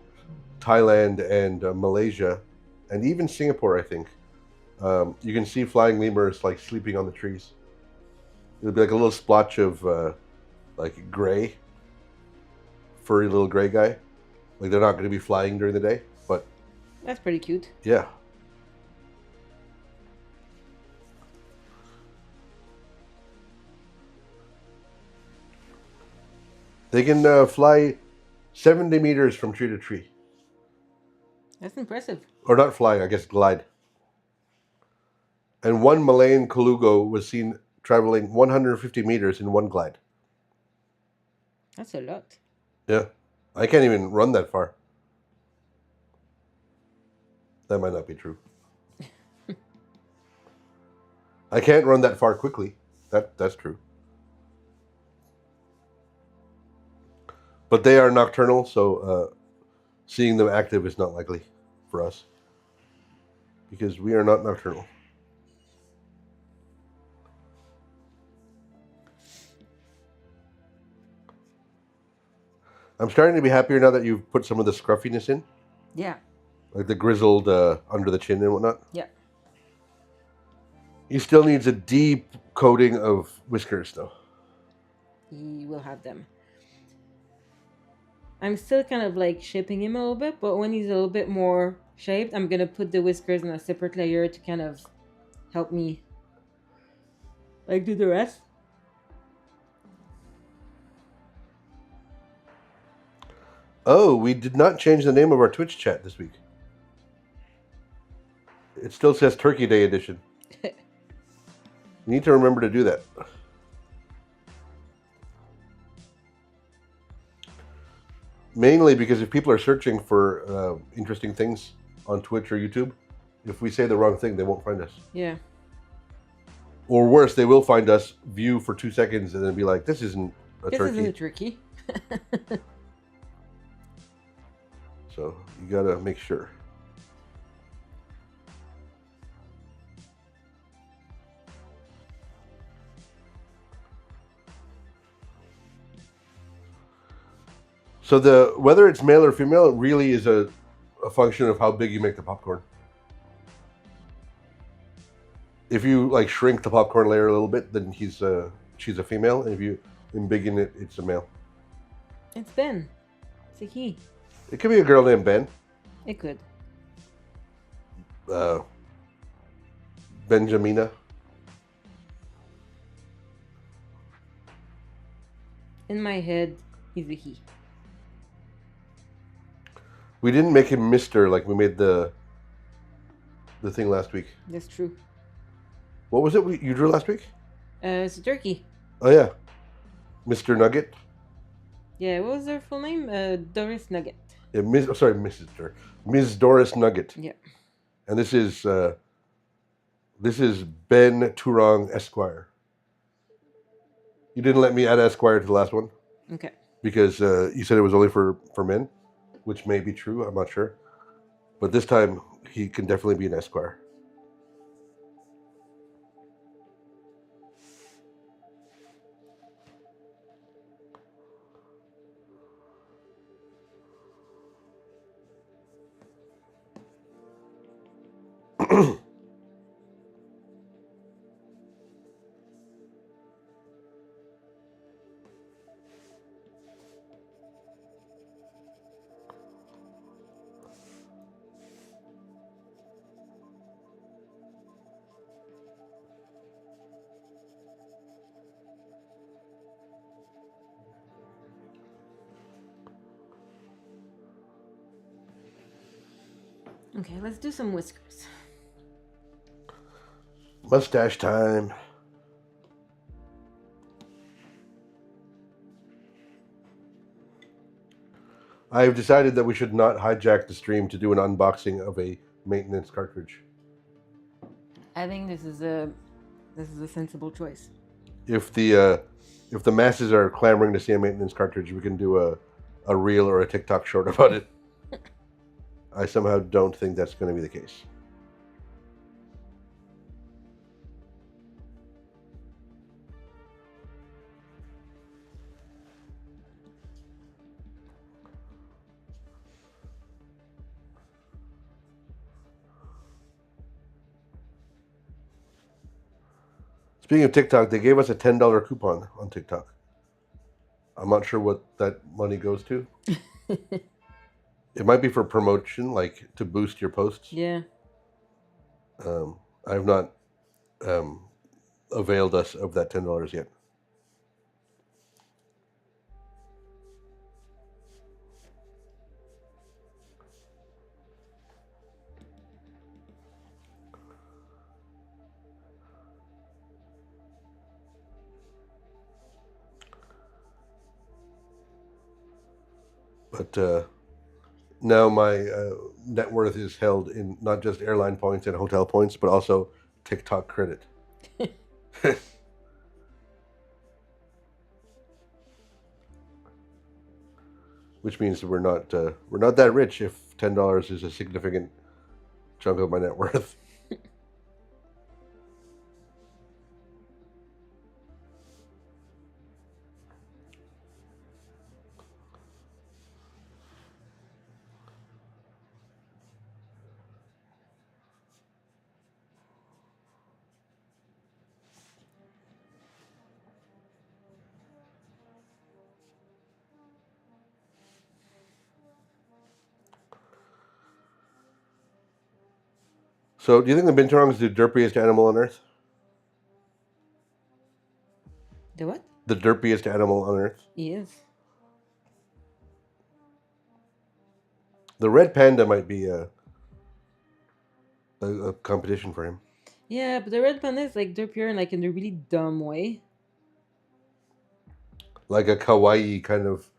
Thailand and Malaysia, and even Singapore, I think, you can see flying lemurs like sleeping on the trees. It'll be like a little splotch of like gray, furry little gray guy. Like they're not going to be flying during the day, but That's pretty cute. yeah. They can fly 70 meters from tree to tree. That's impressive. Or not flying, I guess glide. And one Malayan colugo was seen traveling 150 meters in one glide. That's a lot. Yeah. I can't even run that far. That might not be true. I can't run that far quickly. That's true. But they are nocturnal, so seeing them active is not likely for us. Because we are not nocturnal. I'm starting to be happier now that you've put some of the scruffiness in. Yeah. Like the grizzled under the chin and whatnot. Yeah. He still needs a deep coating of whiskers, though. He will have them. I'm still kind of like shaping him a little bit, but when he's a little bit more shaped, I'm going to put the whiskers in a separate layer to kind of help me like do the rest. Oh, we did not change the name of our Twitch chat this week. It still says Turkey Day Edition. You need to remember to do that. Mainly because if people are searching for interesting things on Twitch or YouTube, If we say the wrong thing, they won't find us. Yeah. Or worse, they will find us, view for 2 seconds, and then be like, "This isn't a This turkey." isn't a turkey. So you gotta make sure. So whether it's male or female, it really is a function of how big you make the popcorn. If you like shrink the popcorn layer a little bit, then she's a female, and if you embiggen it, it's a male. It's Ben. It's a he. It could be a girl named Ben. It could. Benjamina. In my head, he's a he. We didn't make him Mister like we made the thing last week. That's true. What was it you drew last week? It's a turkey. Oh yeah, Mr. Nugget. Yeah, what was their full name? Doris Nugget. Yeah, Ms. Doris Nugget. Yeah. And this is Binturongs Esquire. You didn't let me add Esquire to the last one. Okay. Because you said it was only for men, which may be true. I'm not sure. But this time, he can definitely be an Esquire. Okay, let's do some whiskers. Mustache time. I have decided that we should not hijack the stream to do an unboxing of a maintenance cartridge. I think this is a sensible choice. If the masses are clamoring to see a maintenance cartridge, we can do a reel or a TikTok short about it. I somehow don't think that's going to be the case. Speaking of TikTok, they gave us a $10 coupon on TikTok. I'm not sure what that money goes to. It might be for promotion, like to boost your posts. Yeah. I have not availed us of that $10 yet. But now my net worth is held in not just airline points and hotel points, but also TikTok credit. Which means that we're not that rich if $10 is a significant chunk of my net worth. So, do you think the binturong is the derpiest animal on Earth? The what? The derpiest animal on Earth? He is. The red panda might be a competition for him. Yeah, but the red panda is like derpier like in a really dumb way. Like a kawaii kind of,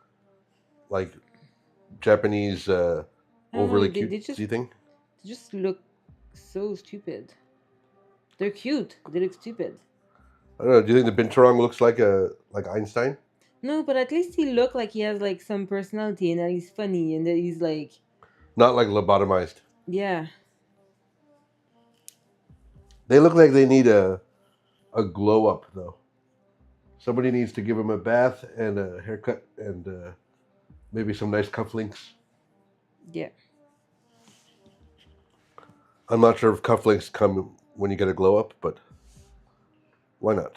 like Japanese overly cutesy thing. They just look so stupid. They're cute. They look stupid. I don't know. Do you think the Binturong looks like Einstein? No, but at least he look like he has like some personality and that he's funny and that he's like, Not like lobotomized. yeah. They look like they need a glow up though. Somebody needs to give them a bath and a haircut and maybe some nice cufflinks. Yeah. I'm not sure if cufflinks come when you get a glow up, but why not?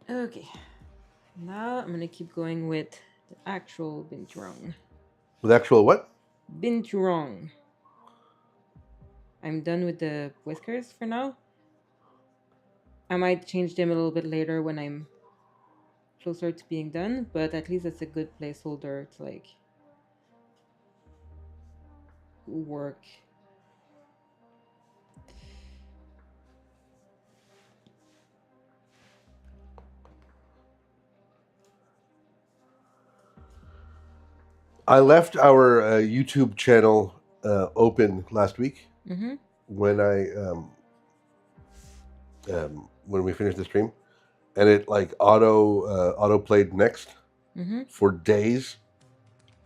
Okay. Now I'm gonna keep going with the actual binturong. With actual what? Binturong. I'm done with the whiskers for now. I might change them a little bit later when I'm closer to being done, but at least it's a good placeholder to like work. I left our YouTube channel open last week Mm-hmm. when when we finished the stream, and it like auto played next Mm-hmm. for days.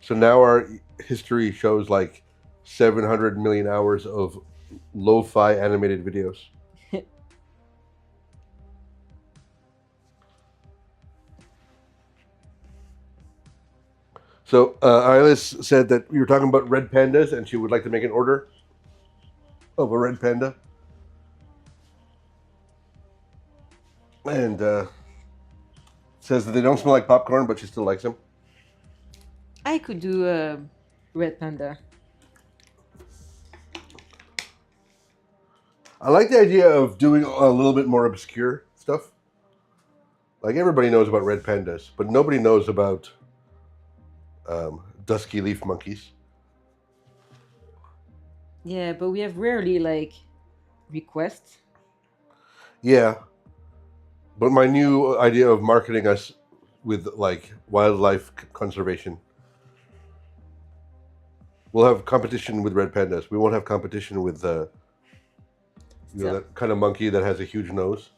So now our history shows like 700 million hours of lo-fi animated videos. So Iris said that we were talking about red pandas, and she would like to make an order of a red panda. And says that they don't smell like popcorn, but she still likes them. I could do a red panda. I like the idea of doing a little bit more obscure stuff. Like everybody knows about red pandas, but nobody knows about dusky leaf monkeys. Yeah, but we have rarely like requests. Yeah, but my new idea of marketing us with like wildlife conservation. We'll have competition with red pandas. We won't have competition with that kind of monkey that has a huge nose.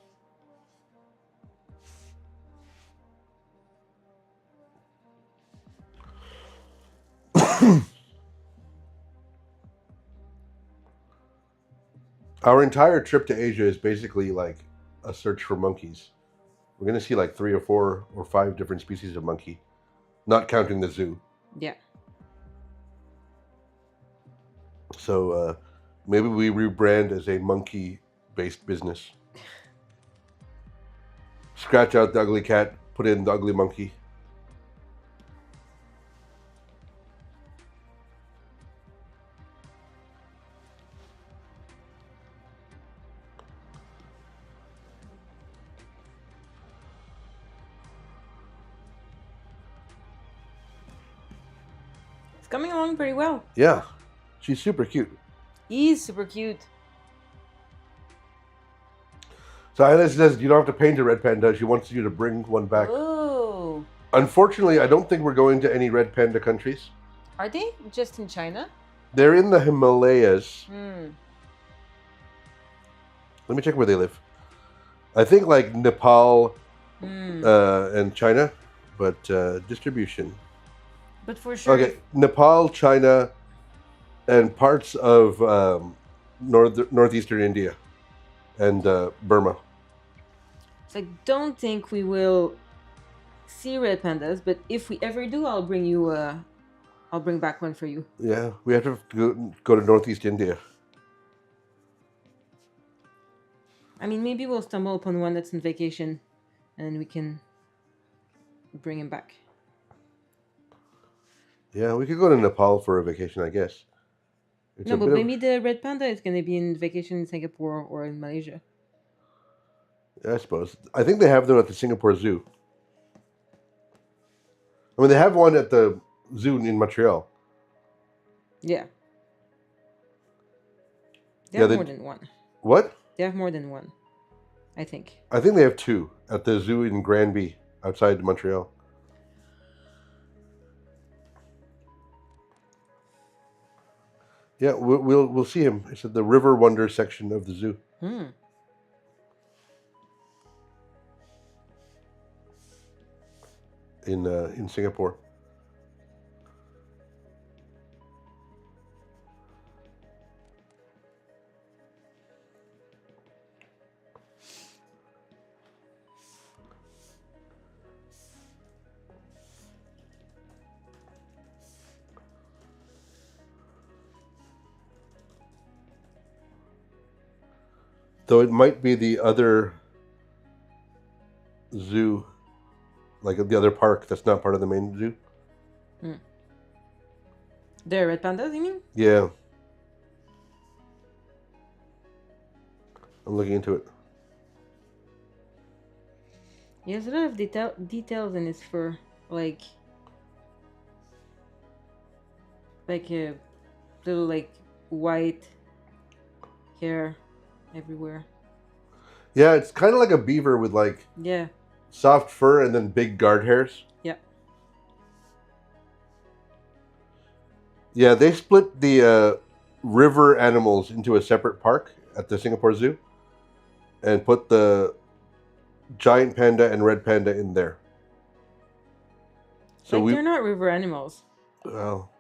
Our entire trip to Asia is basically like a search for monkeys. We're going to see like 3 or 4 or 5 different species of monkey, not counting the zoo. Yeah. So maybe we rebrand as a monkey-based business. Scratch out the ugly cat, put in the ugly monkey. It's coming along pretty well. Yeah, she's super cute. He's super cute. So Alice says you don't have to paint a red panda. She wants you to bring one back. Oh. Unfortunately, I don't think we're going to any red panda countries. Are they just in China? They're in the Himalayas. Hmm. Let me check where they live. I think like Nepal and China, but distribution. But for sure. Okay, Nepal, China, and parts of northeastern India and Burma. So I don't think we will see red pandas, but if we ever do, I'll bring you. I'll bring back one for you. Yeah, we have to go to northeast India. I mean, maybe we'll stumble upon one that's on vacation, and we can bring him back. Yeah, we could go to Nepal for a vacation, I guess. No, but maybe the red panda is going to be in vacation in Singapore or in Malaysia. I suppose. I think they have them at the Singapore Zoo. I mean, they have one at the zoo in Montreal. Yeah. They Yeah, have more than one. What? They have more than one, I think. I think they have two at the zoo in Granby, outside Montreal. Yeah, we'll see him. It's at the River Wonder section of the zoo. In Singapore. Though it might be the other zoo, like the other park that's not part of the main zoo. The red pandas, you mean? Yeah. I'm looking into it. He has a lot of details in his fur, like a little like white hair everywhere. Yeah, it's kind of like a beaver with like soft fur and then big guard hairs. Yeah. Yeah, they split the river animals into a separate park at the Singapore Zoo and put the giant panda and red panda in there. So they're not river animals. Well.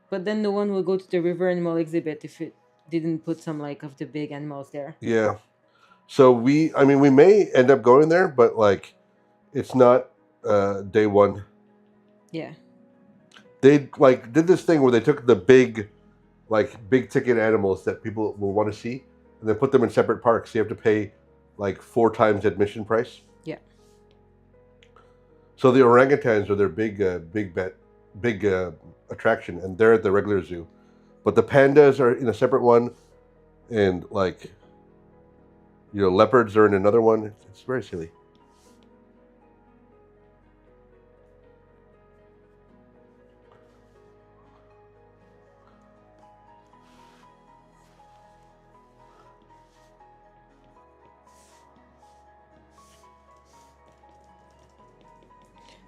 But then no one will go to the river animal exhibit if it didn't put some like of the big animals there. Yeah. So we may end up going there, but like it's not day one. Yeah. They like did this thing where they took the big ticket animals that people will want to see and then put them in separate parks. So you have to pay like 4 times admission price. Yeah. So the orangutans are their big attraction, and they're at the regular zoo. But the pandas are in a separate one, and like, leopards are in another one. It's very silly.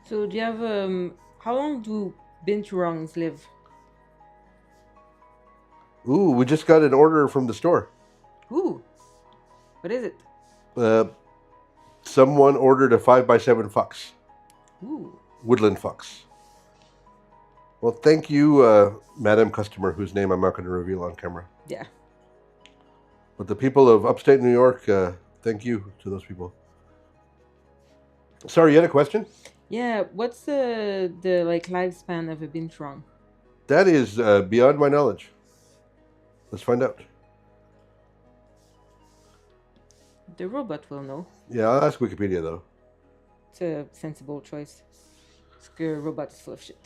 So do you have how long do binturongs live? Ooh, we just got an order from the store. Ooh, what is it? Someone ordered a 5x7 fox. Ooh. Woodland fox. Well, thank you, Madam Customer, whose name I'm not going to reveal on camera. Yeah. But the people of upstate New York, thank you to those people. Sorry, you had a question? Yeah, what's the like lifespan of a binturong? That is beyond my knowledge. Let's find out. The robot will know. Yeah, I'll ask Wikipedia though. It's a sensible choice. The robot is full of shit.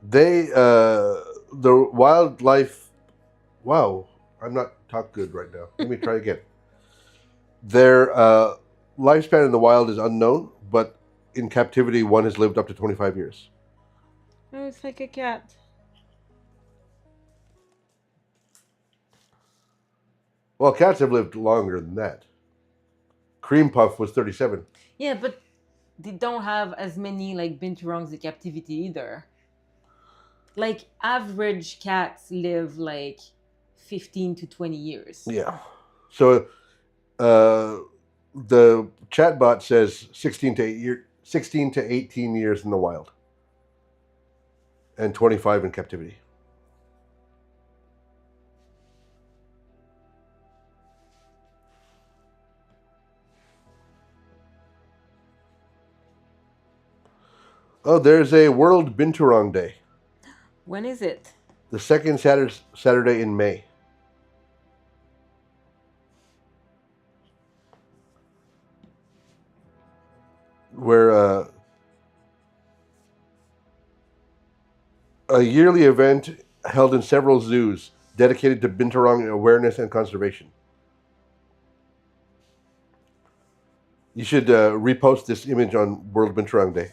The wildlife. Wow, I'm not talk good right now. Let me try again. Their lifespan in the wild is unknown, but in captivity, one has lived up to 25 years. Oh, it's like a cat. Well, cats have lived longer than that. Cream Puff was 37. Yeah, but they don't have as many like binturongs in captivity either. Like average cats live like 15 to 20 years. Yeah. So the chatbot says 16 to 18 years in the wild and 25 in captivity. Oh, there's a World Binturong Day. When is it? The second Saturday in May. Where a yearly event held in several zoos dedicated to binturong awareness and conservation. You should repost this image on World Binturong Day.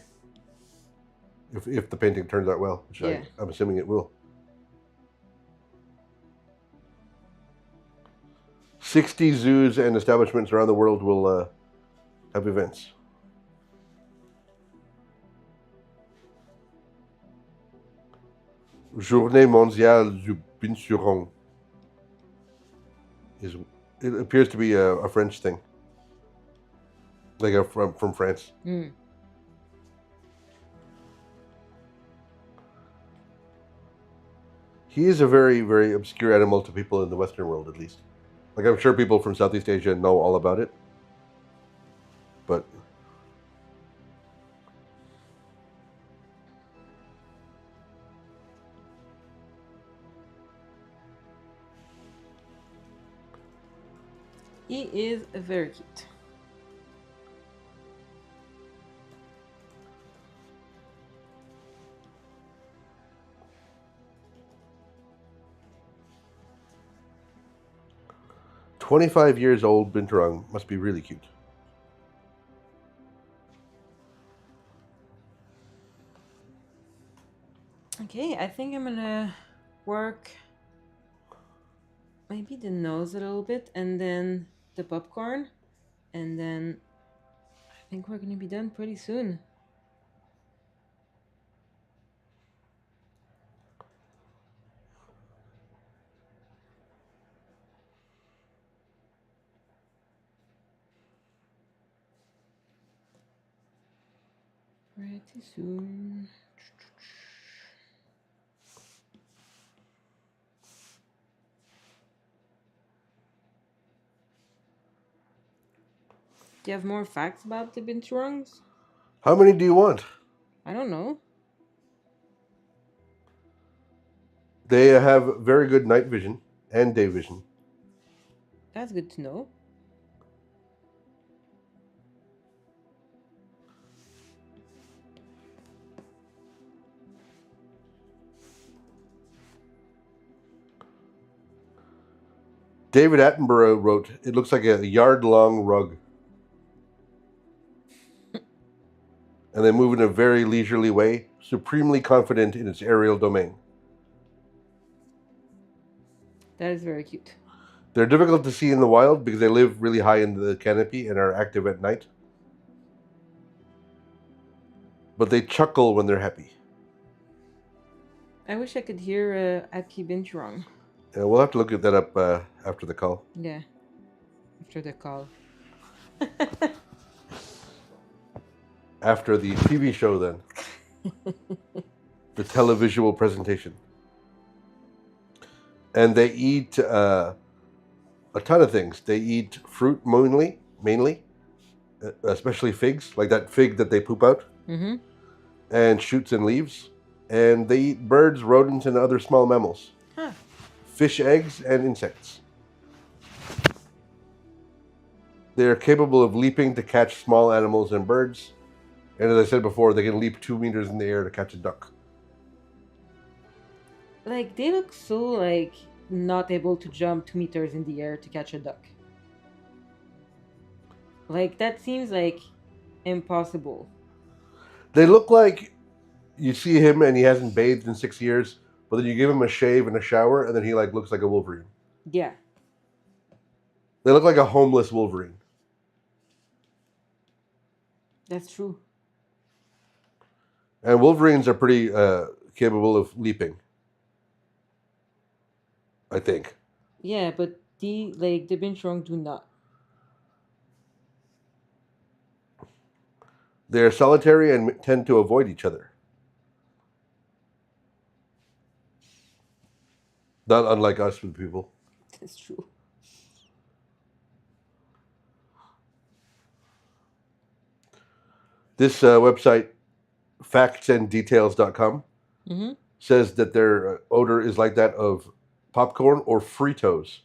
if the painting turns out well, which Yeah. I'm assuming it will. 60 zoos and establishments around the world will have events. Journée mondiale du binturong. It appears to be a French thing, like from France. Mm. He is a very, very obscure animal to people in the Western world, at least. Like, I'm sure people from Southeast Asia know all about it, but He is very cute. "25 years old Binturong must be really cute." Okay, I think I'm gonna work maybe the nose a little bit and then the popcorn, and then I think we're gonna be done pretty soon. Pretty soon. Do you have more facts about the Binturongs? How many do you want? I don't know. They have very good night vision and day vision. That's good to know. David Attenborough wrote, "It looks like a yard-long rug." And they move in a very leisurely way, supremely confident in its aerial domain. That is very cute. They're difficult to see in the wild because they live really high in the canopy and are active at night. But they chuckle when they're happy. I wish I could hear Atki Binturong. Yeah, we'll have to look at that up after the call. Yeah, after the call. After the TV show, then. The televisual presentation. And they eat a ton of things. They eat fruit mainly, especially figs, like that fig that they poop out, Mm-hmm. and shoots and leaves. And they eat birds, rodents, and other small mammals. Huh. Fish eggs and insects. They are capable of leaping to catch small animals and birds. And as I said before, they can leap 2 meters in the air to catch a duck. Like, they look so, like, not able to jump 2 meters in the air to catch a duck. Like, that seems, like, impossible. They look like you see him and he hasn't bathed in 6 years, but then you give him a shave and a shower, and then he like looks like a Wolverine. Yeah. They look like a homeless Wolverine. That's true. And Wolverines are pretty capable of leaping, I think. Yeah, but the Binturong do not. They are solitary and tend to avoid each other. Not unlike us with people. That's true. This website, factsanddetails.com, Mm-hmm. says that their odor is like that of popcorn or Fritos.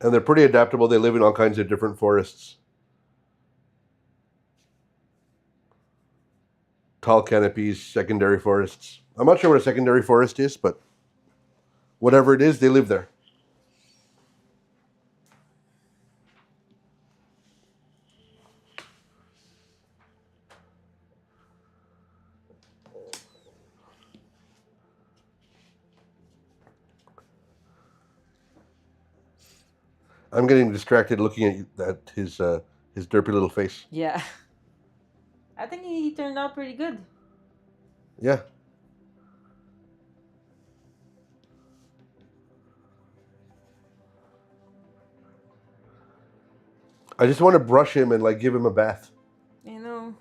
And they're pretty adaptable. They live in all kinds of different forests. Tall canopies, secondary forests. I'm not sure what a secondary forest is, but whatever it is, they live there. I'm getting distracted looking at his derpy little face. Yeah. I think he turned out pretty good. Yeah. I just want to brush him and like give him a bath. You know.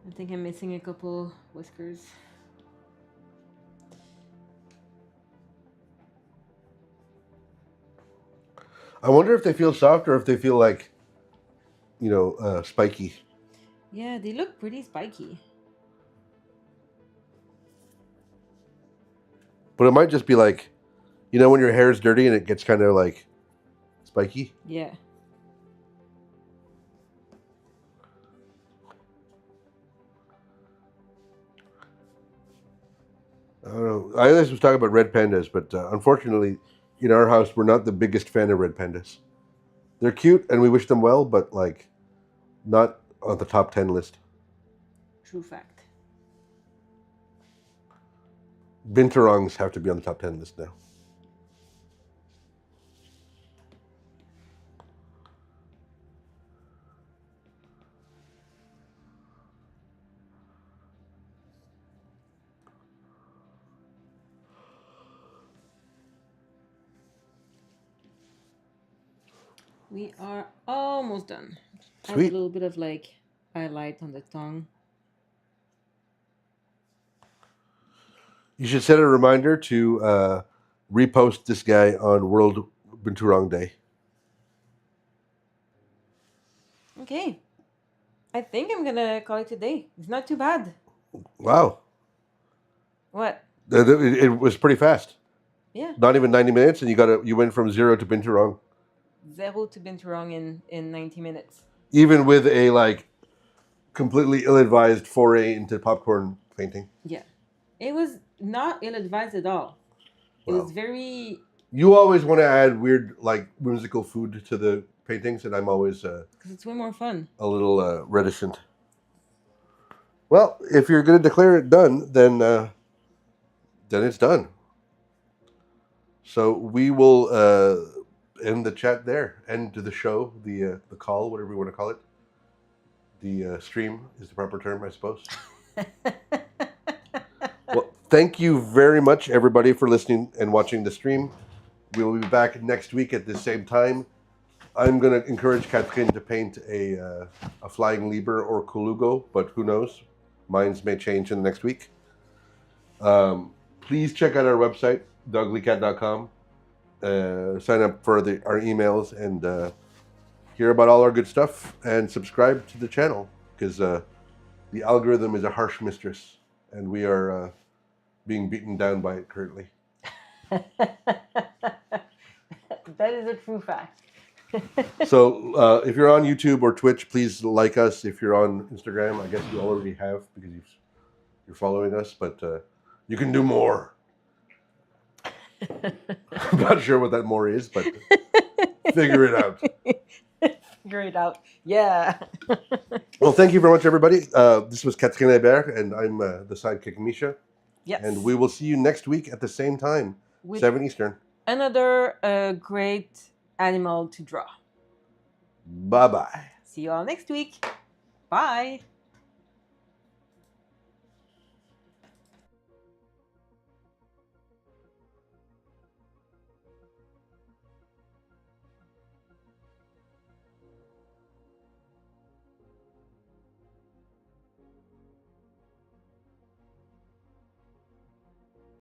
I think I'm missing a couple whiskers. I wonder if they feel soft or if they feel like, spiky. Yeah, they look pretty spiky. But it might just be like, when your hair is dirty and it gets kind of like spiky. Yeah. I don't know. I always was talking about red pandas, but unfortunately, in our house, we're not the biggest fan of red pandas. They're cute and we wish them well, but like, not on the top 10 list. True fact. Binturongs have to be on the top 10 list now. We are almost done. Add a Sweet. little bit of like highlight on the tongue. You should set a reminder to repost this guy on World Binturong Day. Okay. I think I'm gonna call it a day. It's not too bad. Wow. What? It was pretty fast. Yeah. Not even 90 minutes, and you went from 0 to Binturong. 0 to Binturong in 90 minutes. Even with a like completely ill-advised foray into popcorn painting. Yeah. It was not ill-advised at all. It was very... You always want to add weird, like, whimsical food to the paintings, and I'm always... Because it's way more fun. A little reticent. Well, if you're going to declare it done, then it's done. So we will end the chat there, end the show, the call, whatever you want to call it. The stream is the proper term, I suppose. Well, thank you very much, everybody, for listening and watching the stream. We will be back next week at the same time. I'm going to encourage Catherine to paint a flying Liber or Colugo, but who knows? Minds may change in the next week. Please check out our website, theuglycat.com. Sign up for our emails and hear about all our good stuff and subscribe to the channel because the algorithm is a harsh mistress and we are being beaten down by it currently. That is a true fact. So if you're on YouTube or Twitch, please like us. If you're on Instagram, I guess you already have because you're following us, but you can do more. I'm not sure what that more is, but figure it out. Figure it out. Yeah. Well, thank you very much, everybody. This was Catherine Hébert, and I'm the sidekick Misha. Yes. And we will see you next week at the same time, 7 Eastern. Another great animal to draw. Bye-bye. See you all next week. Bye.